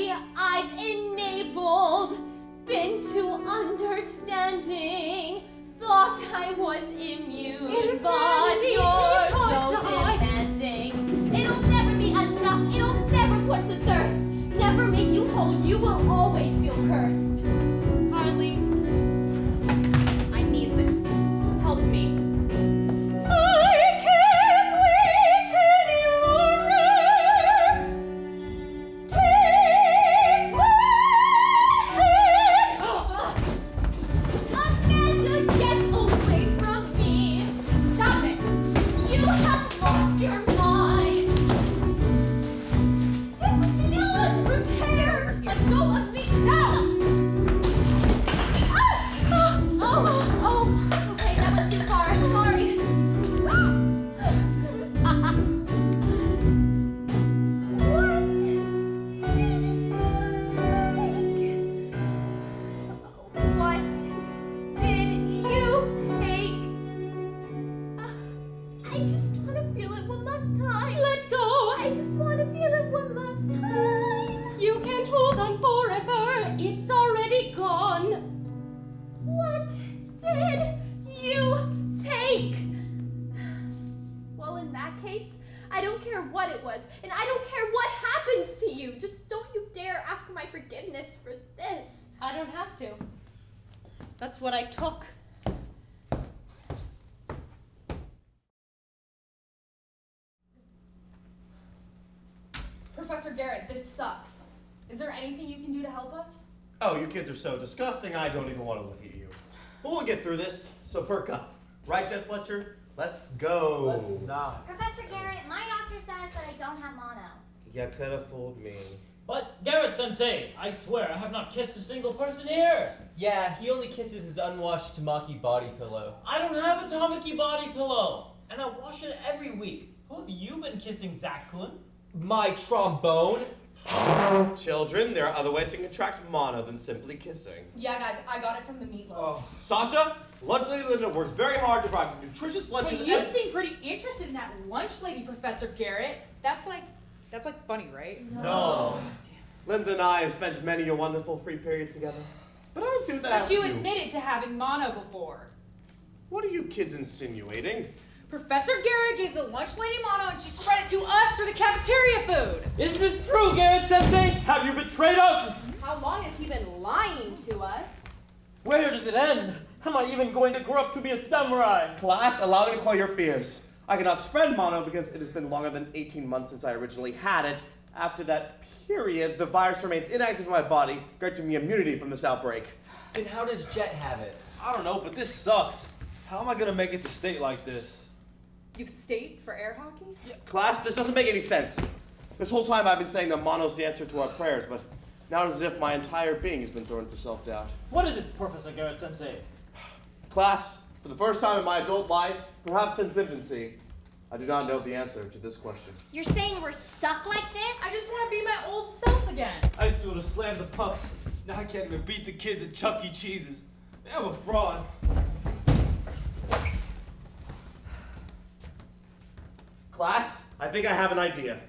I just want to feel it one last time. Let go. I just want to feel it one last time. You can't hold on forever. It's already gone. What did you take? Well, in that case, I don't care what it was, and I don't care what happens to you. Just don't you dare ask for my forgiveness for this. I don't have to. That's what I took. Professor Garrett, this sucks. Is there anything you can do to help us? Oh, you kids are so disgusting, I don't even want to look at you. But we'll get through this, so perk up. Right, Jet Fletcher? Let's go. Let's not. Professor Garrett, my doctor says that I don't have mono. You could have fooled me. But Garrett-sensei, I swear I have not kissed a single person here. Yeah, he only kisses his unwashed Tamaki body pillow. I don't have a Tamaki body pillow, and I wash it every week. Who have you been kissing, Zach-kun? My trombone. Children, there are other ways to contract mono than simply kissing. Yeah, guys, I got it from the meatloaf. Oh. Sasha, Lunch Lady Linda works very hard to provide nutritious lunches. Hey, you seem pretty interested in that lunch lady, Professor Garrett. That's like funny, right? No. Linda and I have spent many a wonderful free period together. But I don't see what that has But to you do. admitted to having mono before. What are you kids insinuating? Professor Garrett gave the lunch lady mono and she spread it to us through the cafeteria food. Is this true, Garrett-sensei? Have you betrayed us? How long has he been lying to us? Where does it end? Am I even going to grow up to be a samurai? Class, allow me to quell your fears. I cannot spread mono because it has been longer than 18 months since I originally had it. After that period, the virus remains inactive in my body, granting me immunity from this outbreak. Then how does Jet have it? I don't know, but this sucks. How am I gonna make it to state like this? You've state for air hockey? Yeah, class, this doesn't make any sense. This whole time I've been saying that mono's the answer to our prayers, but now it's as if my entire being has been thrown into self-doubt. What is it, Professor Garrett-sensei? Class, for the first time in my adult life, perhaps since infancy, I do not know the answer to this question. You're saying we're stuck like this? I just want to be my old self again. I used to be able to slam the pups. Now I can't even beat the kids at Chuck E. Cheese's. I'm a fraud. Class, I think I have an idea.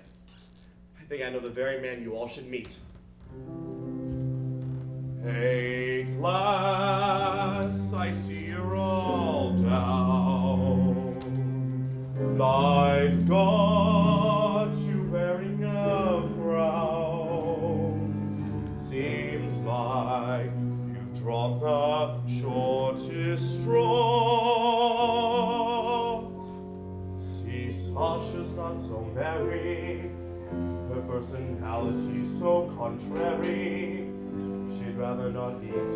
I think I know the very man you all should meet. Hey, class, I see you're all down. Life's got you wearing a frown. Seems like you've drawn the shortest straw. See, Sasha's not so merry. Her personality's so contrary. She'd rather not eat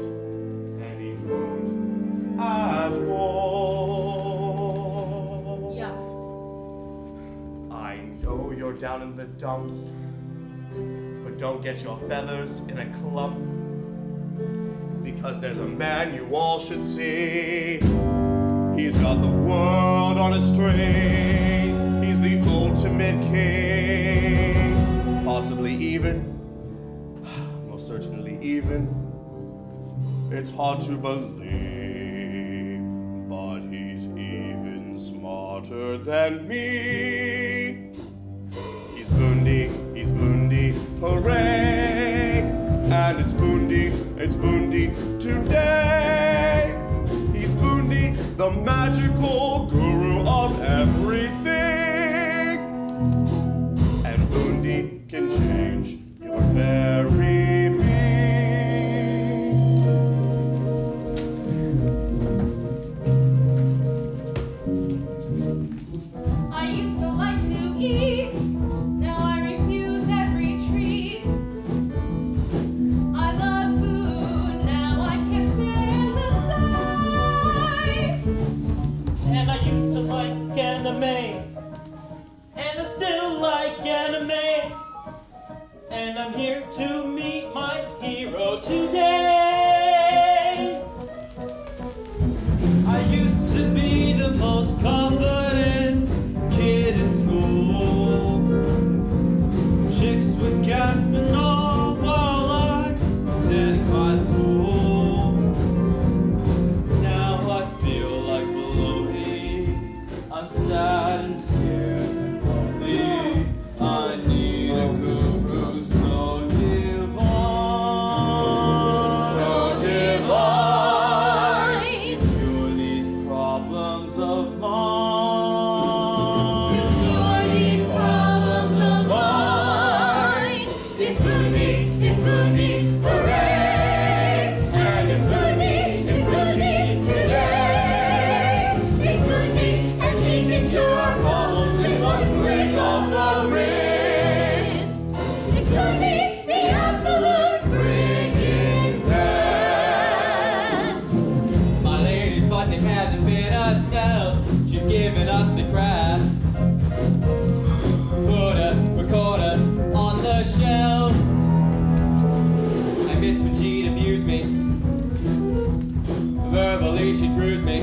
any food at all. Yeah. I know you're down in the dumps, but don't get your feathers in a clump, because there's a man you all should see. He's got the world on a string. He's the ultimate king, possibly even. Most certainly even. It's hard to believe, but he's even smarter than me. He's Bundi, hooray! And it's Bundi today. He's Bundi, the magical guru of everything. And Bundi can change your very being. I used to like to eat, now I refuse every treat. I love food, now I can't stand the sight. And I used to like anime, and I still like anime. And I'm here to meet my hero today. I used to be the most confident kid in school. Chicks would gasp and all while I was standing by the pool. Now I feel like baloney. I'm sad cure our problems in one flick of the wrist. It's gonna be the absolute freaking best. My lady Sputnik hasn't been herself. She's given up the craft. Put a recorder on the shelf. I miss when she'd abuse me. Verbally she'd bruise me.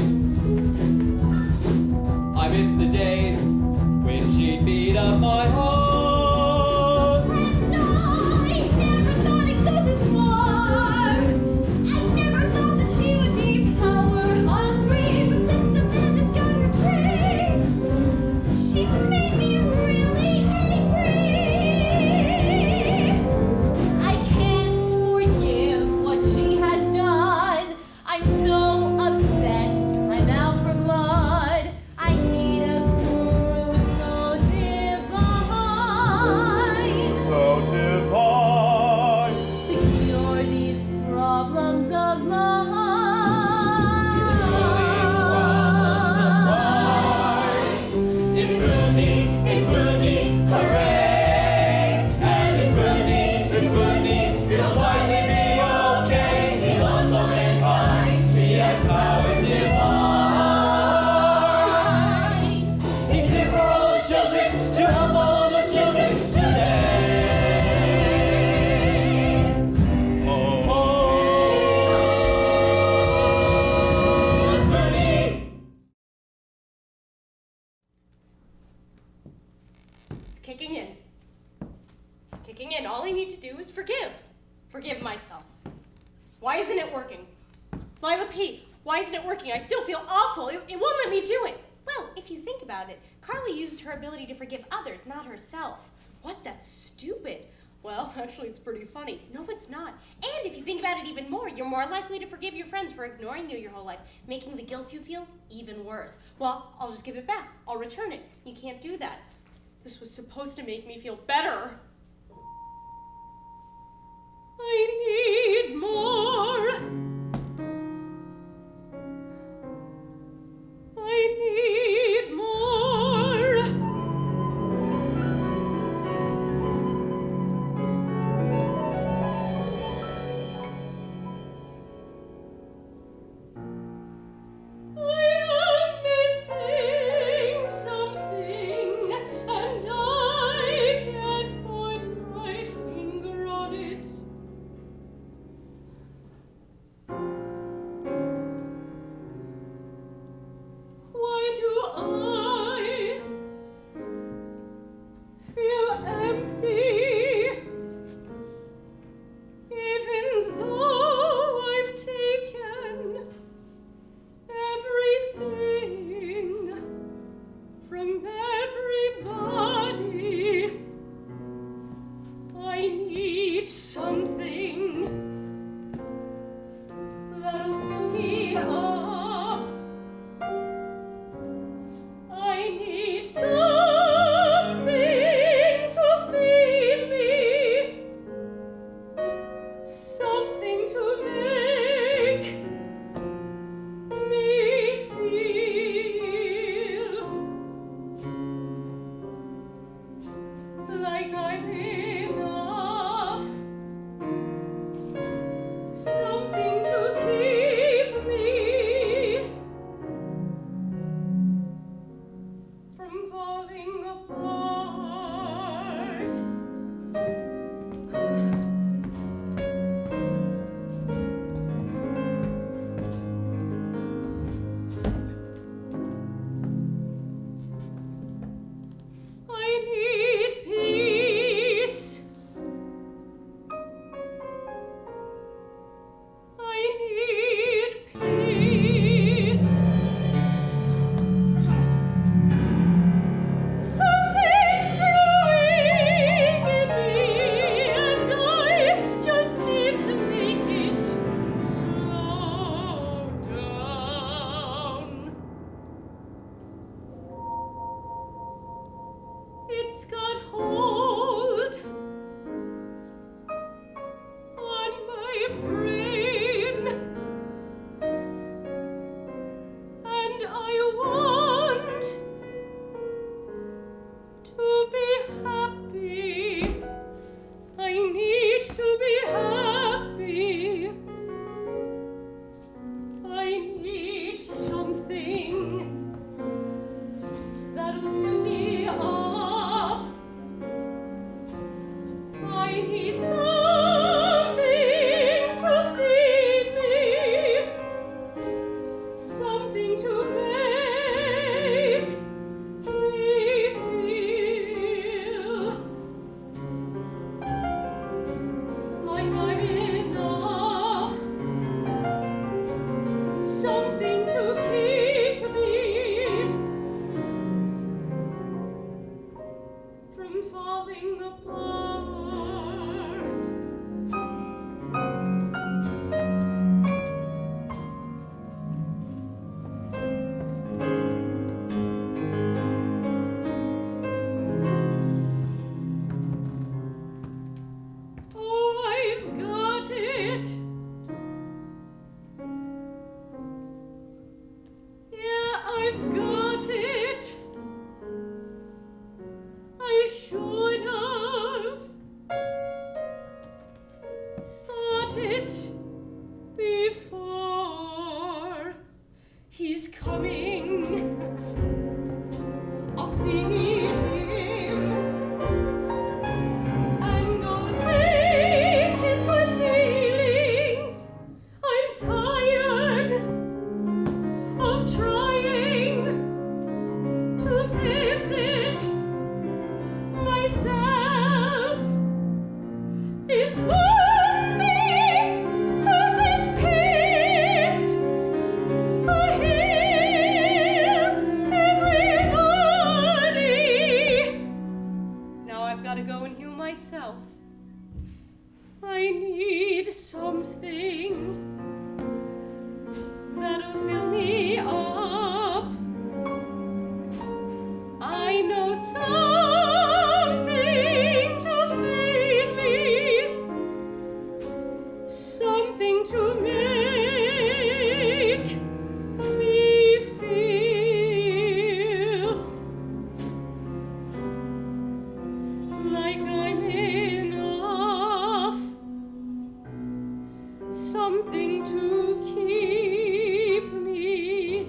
I miss the days when she'd beat up my heart. And I never thought it'd go this far. I never thought that she would be power hungry. But since Amanda's got her traits, she's made me really angry. I can't forgive what she has done. I'm so upset. I'm out for blood. I need a guru so divine. So divine. To cure these problems of mine. It's Rudy, hooray! And it's Rudy, it'll finally be okay. He loves all mankind, he has powers divine. He's here for all those children, to help all of us children today. It's Rudy. It's kicking in. It's kicking in. All I need to do is forgive. Forgive myself. Why isn't it working? Lila P., why isn't it working? I still feel awful. It won't let me do it. Well, if you think about it, Carly used her ability to forgive others, not herself. What? That's stupid. Well, actually, it's pretty funny. No, it's not. And if you think about it even more, you're more likely to forgive your friends for ignoring you your whole life, making the guilt you feel even worse. Well, I'll just give it back. I'll return it. You can't do that. This was supposed to make me feel better. I need more. I need more. I am missing something, and I can't put my finger on it. Why do I feel empty, even though I've taken everything from everybody? I need something that'll fill me up. I need something to feed me, something to make me feel like I'm enough, something to keep me from falling apart. I need peace. I need peace. Something that'll fill me up. I need something to feed me, something to make me feel like I'm enough, something to keep me from falling apart. Oh, I've got it. Yeah, I've got it. I should have thought it before. He's coming. I'll see him. And I'll take his good feelings. I'm tired of trying to fix it myself. It's only who's at peace, who heals everybody. Now I've got to go and heal myself. I need something that'll fill me up. I know something to feed me, something to make me feel like I'm enough, something to keep me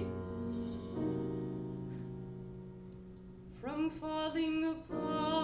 from falling apart.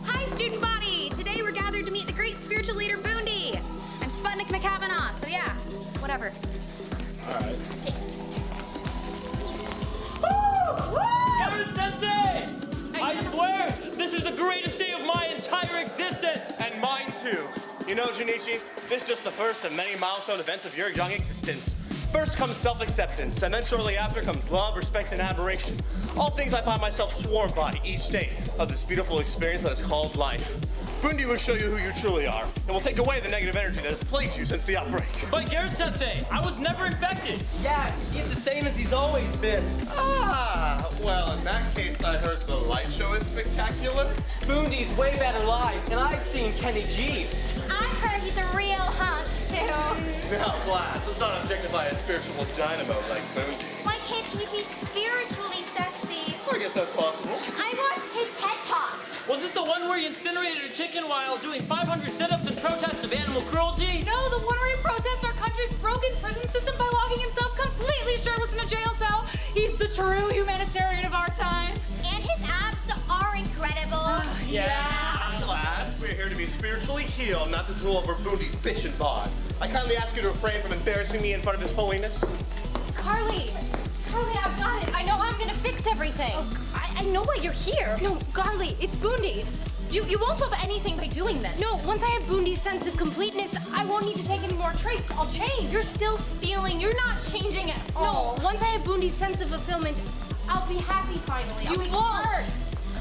Hi, student body! Today we're gathered to meet the great spiritual leader, Boondy. I'm Sputnik McCavanaugh, so yeah, whatever. Alright. Karen Sensei! I swear, this is the greatest day of my entire existence! And mine too. You know, Junichi, this is just the first of many milestone events of your young existence. First comes self-acceptance, and then shortly after comes love, respect, and admiration. All things I find myself swarmed by each day of this beautiful experience that is called life. Bundi will show you who you truly are, and will take away the negative energy that has plagued you since the outbreak. But Garrett Sensei, I was never infected! Yeah, he's the same as he's always been. Ah, well, in that case, I heard the light show is spectacular. Boondy's way better live, and I've seen Kenny G. I've heard he's a real hunk, too. Now, class, let's not objectify a spiritual dynamo like Bundi. Why can't he be spiritually sexy? I guess that's possible. I watched his TED Talk. Was it the one where he incinerated a chicken while doing 500 sit-ups in protest of animal cruelty? No, the one where he protests our country's broken prison system by locking himself completely shirtless in a jail cell. He's the true humanitarian of our time. And his abs are incredible. Class, we're here to be spiritually healed, not to drool over Bundy's bitchin' bod. I kindly ask you to refrain from embarrassing me in front of His Holiness. Carly, I've got it. I know how I'm gonna fix everything. Oh, I know why you're here. No, Carly, it's Bundy. You won't solve anything by doing this. No, once I have Bundy's sense of completeness, I won't need to take any more traits. I'll change. You're still stealing. You're not changing at all. No, once I have Bundy's sense of fulfillment, I'll be happy finally. You won't.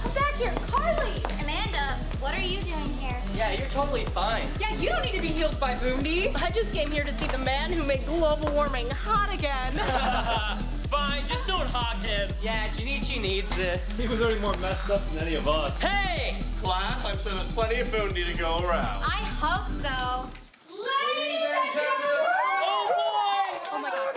Come back here, Carly. Amanda, what are you doing here? Yeah, you're totally fine. Yeah, you don't need to be healed by Boondy. I just came here to see the man who made global warming hot again. fine, just don't hog him. Yeah, Junichi needs this. He was already more messed up than any of us. Hey! Class, I'm sure there's plenty of booty to go around. I hope so. Ladies and gentlemen, Oh my god.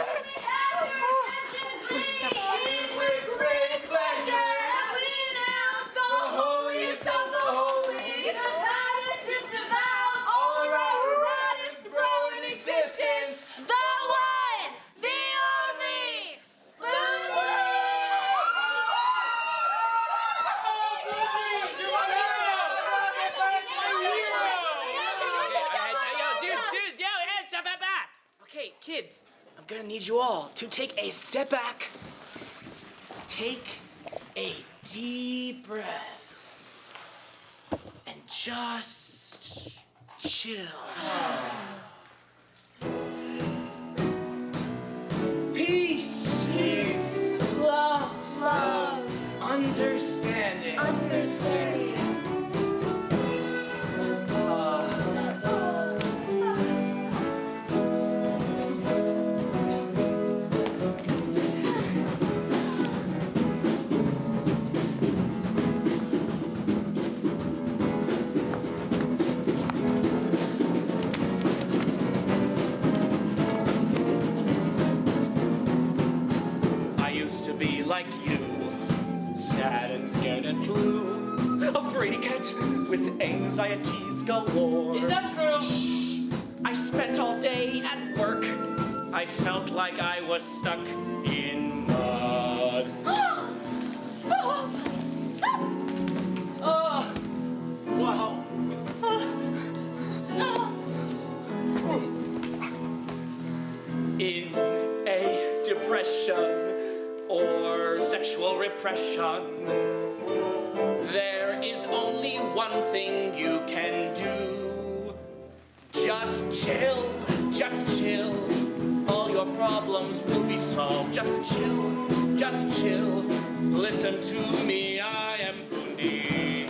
it is with great pleasure that we announce the holiest of the holy, the fattest disavow, all around raddest bro in existence, the one, the only, Dudes, yo, hey, stop back. Okay, kids, I'm gonna need you all to take a step back. Take a deep breath. And just chill. Peace. Peace. Love. love, Understanding. understanding. I used to be like you, sad and scared and blue, a fraidy cat with anxieties galore. Is that true? Shh. I spent all day at work. I felt like I was stuck in mud. Oh, wow. In a depression or sexual repression, there is only one thing you can do. Just chill, just chill. All your problems will be solved. Just chill, just chill. Listen to me, I am Bundi.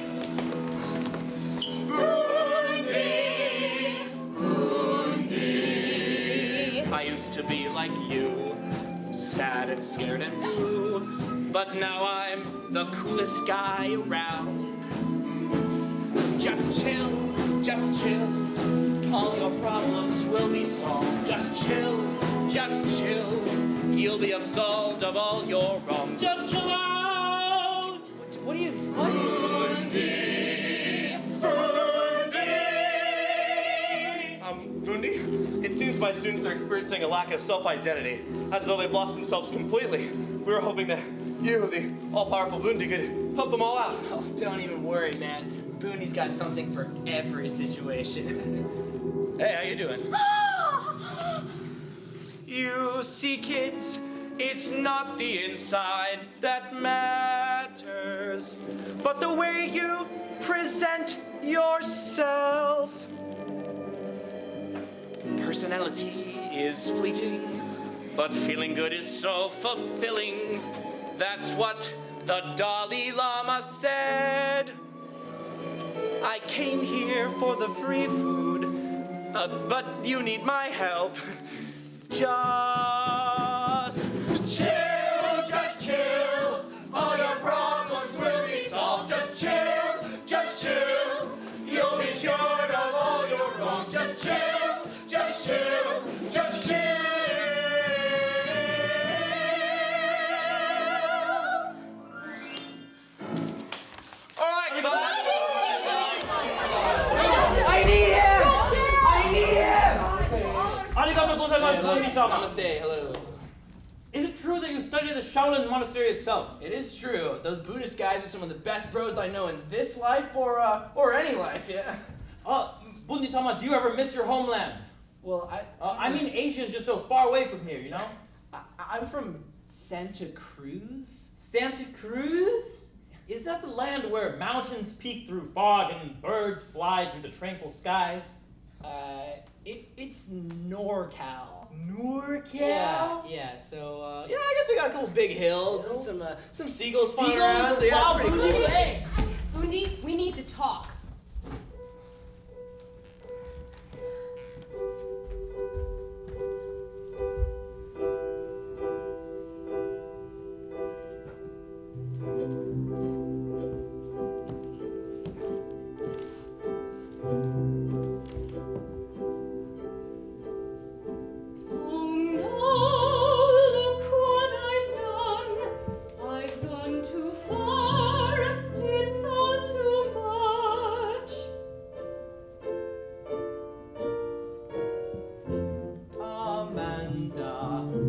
I used to be like you, sad and scared and blue, but now I'm the coolest guy around. Just chill, just chill. All your problems will be solved. Just chill, just chill. You'll be absolved of all your wrongs. Just chill out. What are you? Bundi, it seems my students are experiencing a lack of self-identity, as though they've lost themselves completely. We were hoping that you, the all-powerful Bundi, could help them all out. Oh, don't even worry, man. Booney's got something for every situation. Hey, how you doing? You see, kids, it's not the inside that matters, but the way you present yourself. Personality is fleeting, but feeling good is so fulfilling. That's what the Dalai Lama said. I came here for the free food, but you need my help. Just chill, just chill. All your problems will be solved. Just chill, just chill. You'll be cured of all your wrongs. Just chill, just chill, just chill. All right, class. I need him! I need him! Arigato gozaimasu, Bundi-sama. Namaste, hello. Is it true that you study the Shaolin Monastery itself? It is true. Those Buddhist guys are some of the best bros I know in this life or any life, yeah. Bundi-sama, do you ever miss your homeland? Well, I mean, Asia is just so far away from here, you know? I'm from Santa Cruz. Santa Cruz? Is that the land where mountains peek through fog and birds fly through the tranquil skies? It's NorCal. NorCal? Yeah, so, I guess we got a couple big hills and some seagulls flying Seagulls around, and so yeah, wild it's pretty booty cool. eggs. Bundi, we need to talk.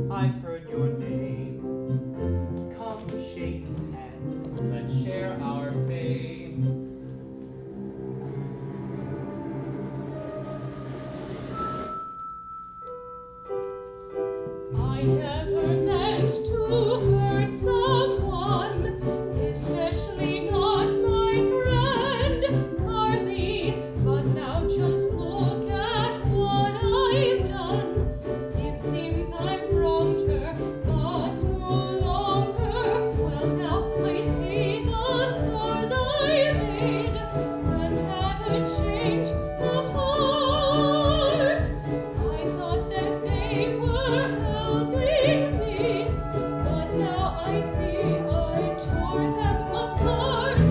I've heard your name. Come shake hands, let's share our fame. I never meant to hurt someone, especially not my friend Carly. But now just look at what I've done. It seems I've wronged her, but no longer. Well, now I see the scars I made and had a change of heart. I thought that they were helping me, but now I see I tore them apart.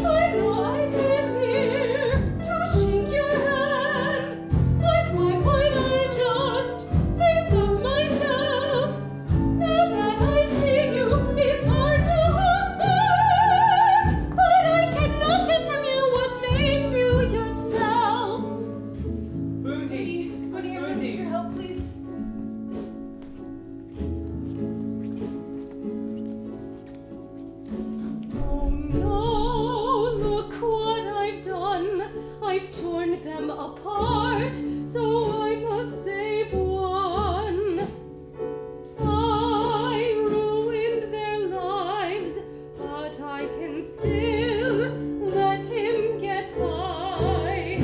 I know I came here to shake your hand, but why would I just think of myself? Now that I see you, it's hard to hold back, but I cannot take from you what makes you yourself. Boonty! Boonty! Your help, please. Oh no, look what I've done. I've torn them apart, so I must save one. I ruined their lives, but I can still let him get by.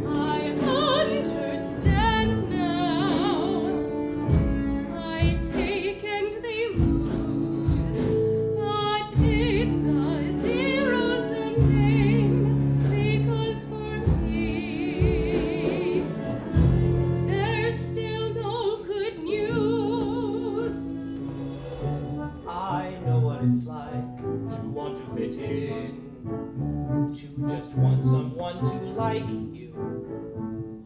I understand now. I take and they lose, but it's a zero-sum game, because for me, there's still no good news. I know what it's like to want to fit in, to just want someone to like you.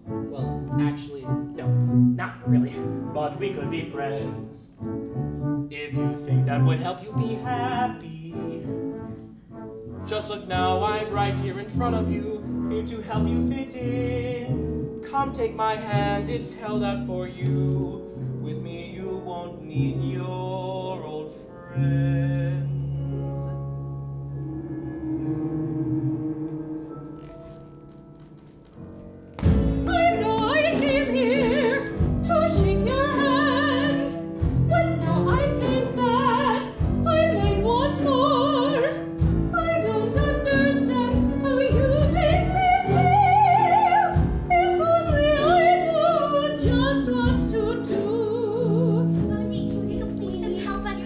Well, actually, no, not really. But we could be friends. If you think that would help you be happy. Just look now, I'm right here in front of you, here to help you fit in. Come take my hand, it's held out for you. With me you won't need your old friends. I know I came here to shake your hand, but now I think that I might want more. I don't understand how you make me feel. If only I knew just what to do. Boonty, if you could please just help us.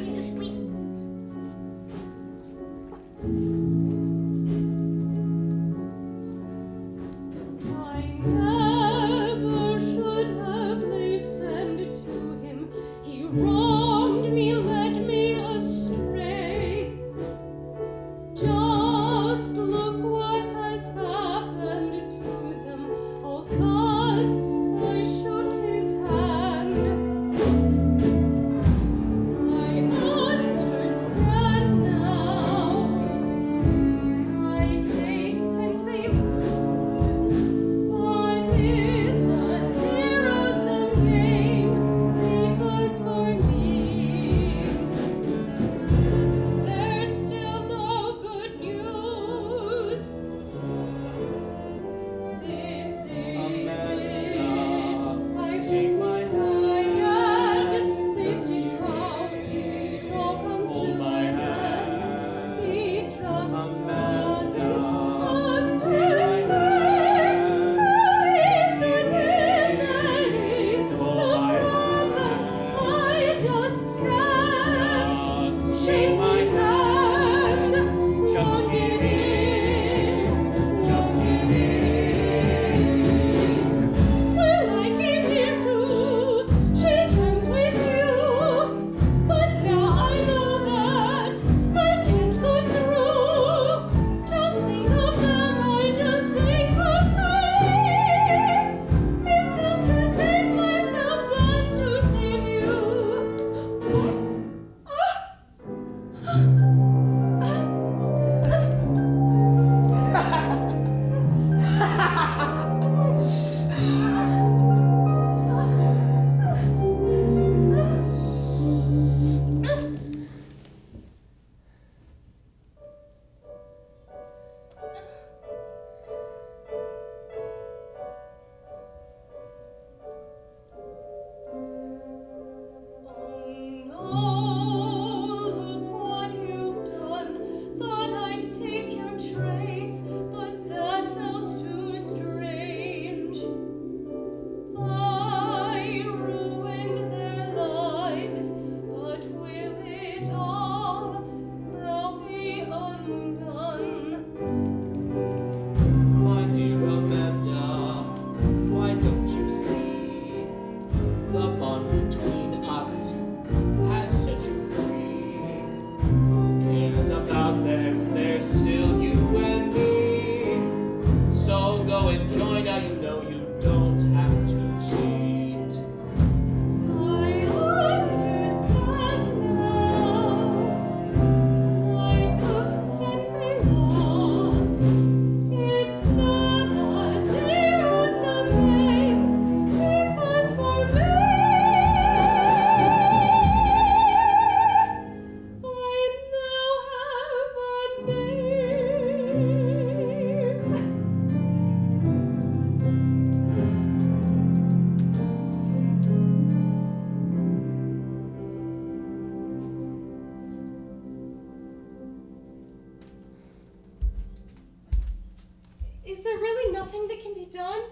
Is there really nothing that can be done?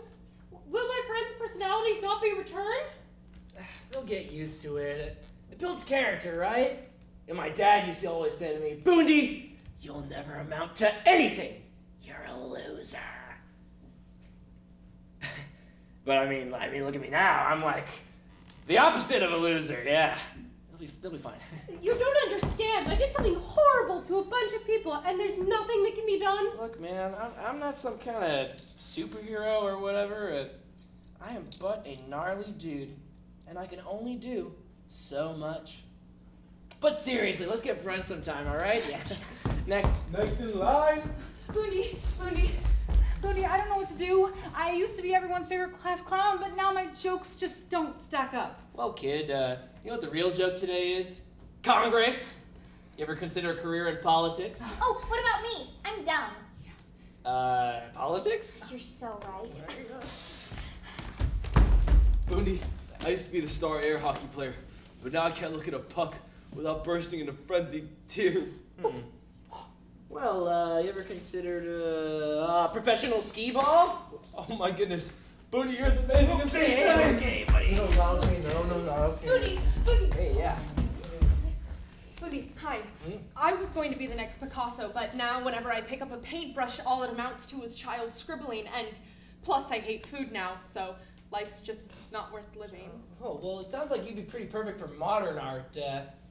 Will my friends' personalities not be returned? They'll get used to it. It builds character, right? And my dad used to always say to me, Boondy, you'll never amount to anything. You're a loser. But I mean, look at me now. I'm like the opposite of a loser, yeah. They'll be fine. You don't understand. I did something horrible to a bunch of people, and there's nothing that can be done. Look, man, I'm not some kind of superhero or whatever. I am but a gnarly dude, and I can only do so much. But seriously, let's get brunch sometime, all right? Yeah. Next in line. Boondy, I don't know what to do. I used to be everyone's favorite class clown, but now my jokes just don't stack up. Well, kid, you know what the real joke today is? Congress. You ever consider a career in politics? Oh, what about me? I'm dumb. Politics? You're so right. Boondy, I used to be the star air hockey player, but now I can't look at a puck without bursting into frenzied tears. Well, you ever considered professional skee ball? Whoops. Oh my goodness. Boondy, you're as amazing as they say. Okay, buddy. No, okay. Boondy. Hey, yeah. Boondy, hi. I was going to be the next Picasso, but now whenever I pick up a paintbrush, all it amounts to is child scribbling, and plus I hate food now, so life's just not worth living. Oh, well, it sounds like you'd be pretty perfect for modern art.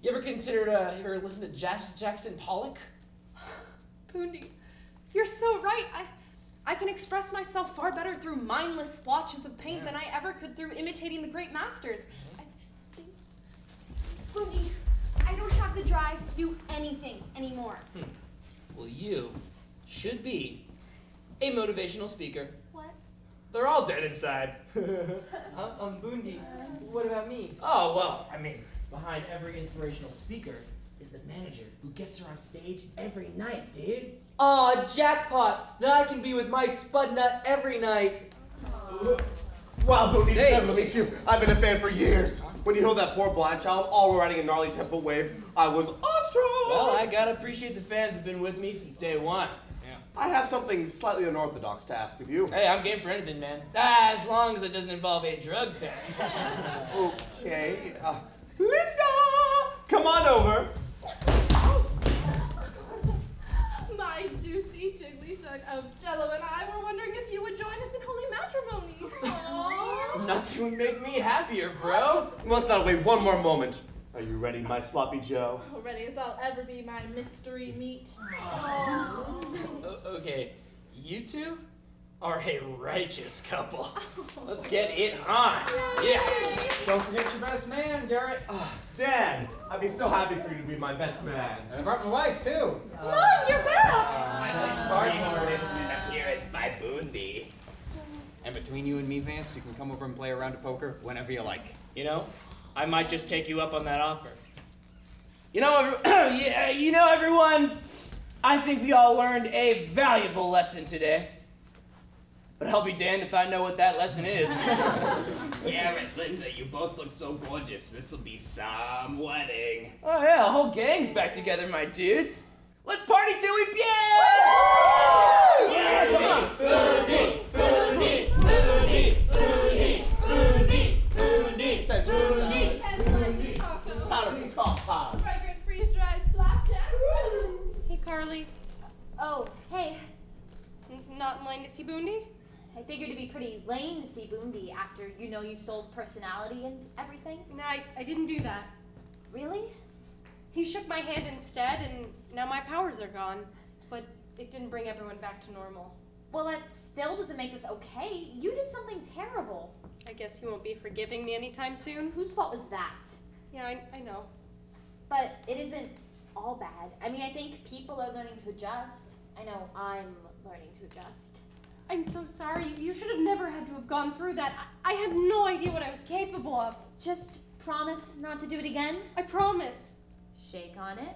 You ever considered, you ever listened to Jackson Pollock? Boondy, you're so right. I can express myself far better through mindless splotches of paint than I ever could through imitating the great masters. Boondy, I don't have the drive to do anything anymore. Well, you should be a motivational speaker. What? They're all dead inside. Boondy, what about me? Oh, well, I mean, behind every inspirational speaker is the manager who gets her on stage every night, dude. Aw, jackpot! Then I can be with my spud nut every night. Wow, Boondy, never meet you. I've been a fan for years. When you heard that poor blind child all riding a gnarly tempo wave, I was awestruck. Well, I gotta appreciate the fans who've been with me since day one. Yeah. I have something slightly unorthodox to ask of you. Hey, I'm game for anything, man. As long as it doesn't involve a drug test. Okay. Linda! Come on over. My juicy jiggly jug of jello and I were wondering if you would join us in holy matrimony. Aww. Nothing would make me happier, bro. Let's not wait one more moment. Are you ready, my sloppy Joe? Ready as I'll ever be, my mystery meat. Okay, you two are a righteous couple. Let's get it on. Yeah. Don't forget your best man, Garrett. Dad, I'd be so happy for you to be my best man. And I brought my wife, too. Mom, you're back! My nice party listening up here. It's my Boondy. And between you and me, Vance, you can come over and play a round of poker whenever you like. You know, I might just take you up on that offer. You know, everyone, I think we all learned a valuable lesson today. But I'll be damned if I know what that lesson is. Garrett, Linda, you both look so gorgeous. This'll be some wedding. Oh yeah, the whole gang's back together, my dudes. Let's party till we pew! Yeah, come on! Boondy, Boondy, Boondy, Boondy, Boondy, Boondy, Boondy. Powder pecan pie. Fragrant freeze-dried flapjack. Hey, Carly. Oh, hey. Not in line to see Boondy? I figured it'd be pretty lame to see Boondy after you stole his personality and everything. No, I didn't do that. Really? He shook my hand instead, and now my powers are gone. But it didn't bring everyone back to normal. Well, that still doesn't make this okay. You did something terrible. I guess you won't be forgiving me anytime soon. Whose fault is that? Yeah, I know. But it isn't all bad. I mean, I think people are learning to adjust. I know I'm learning to adjust. I'm so sorry. You should have never had to have gone through that. I had no idea what I was capable of. Just promise not to do it again? I promise. Shake on it.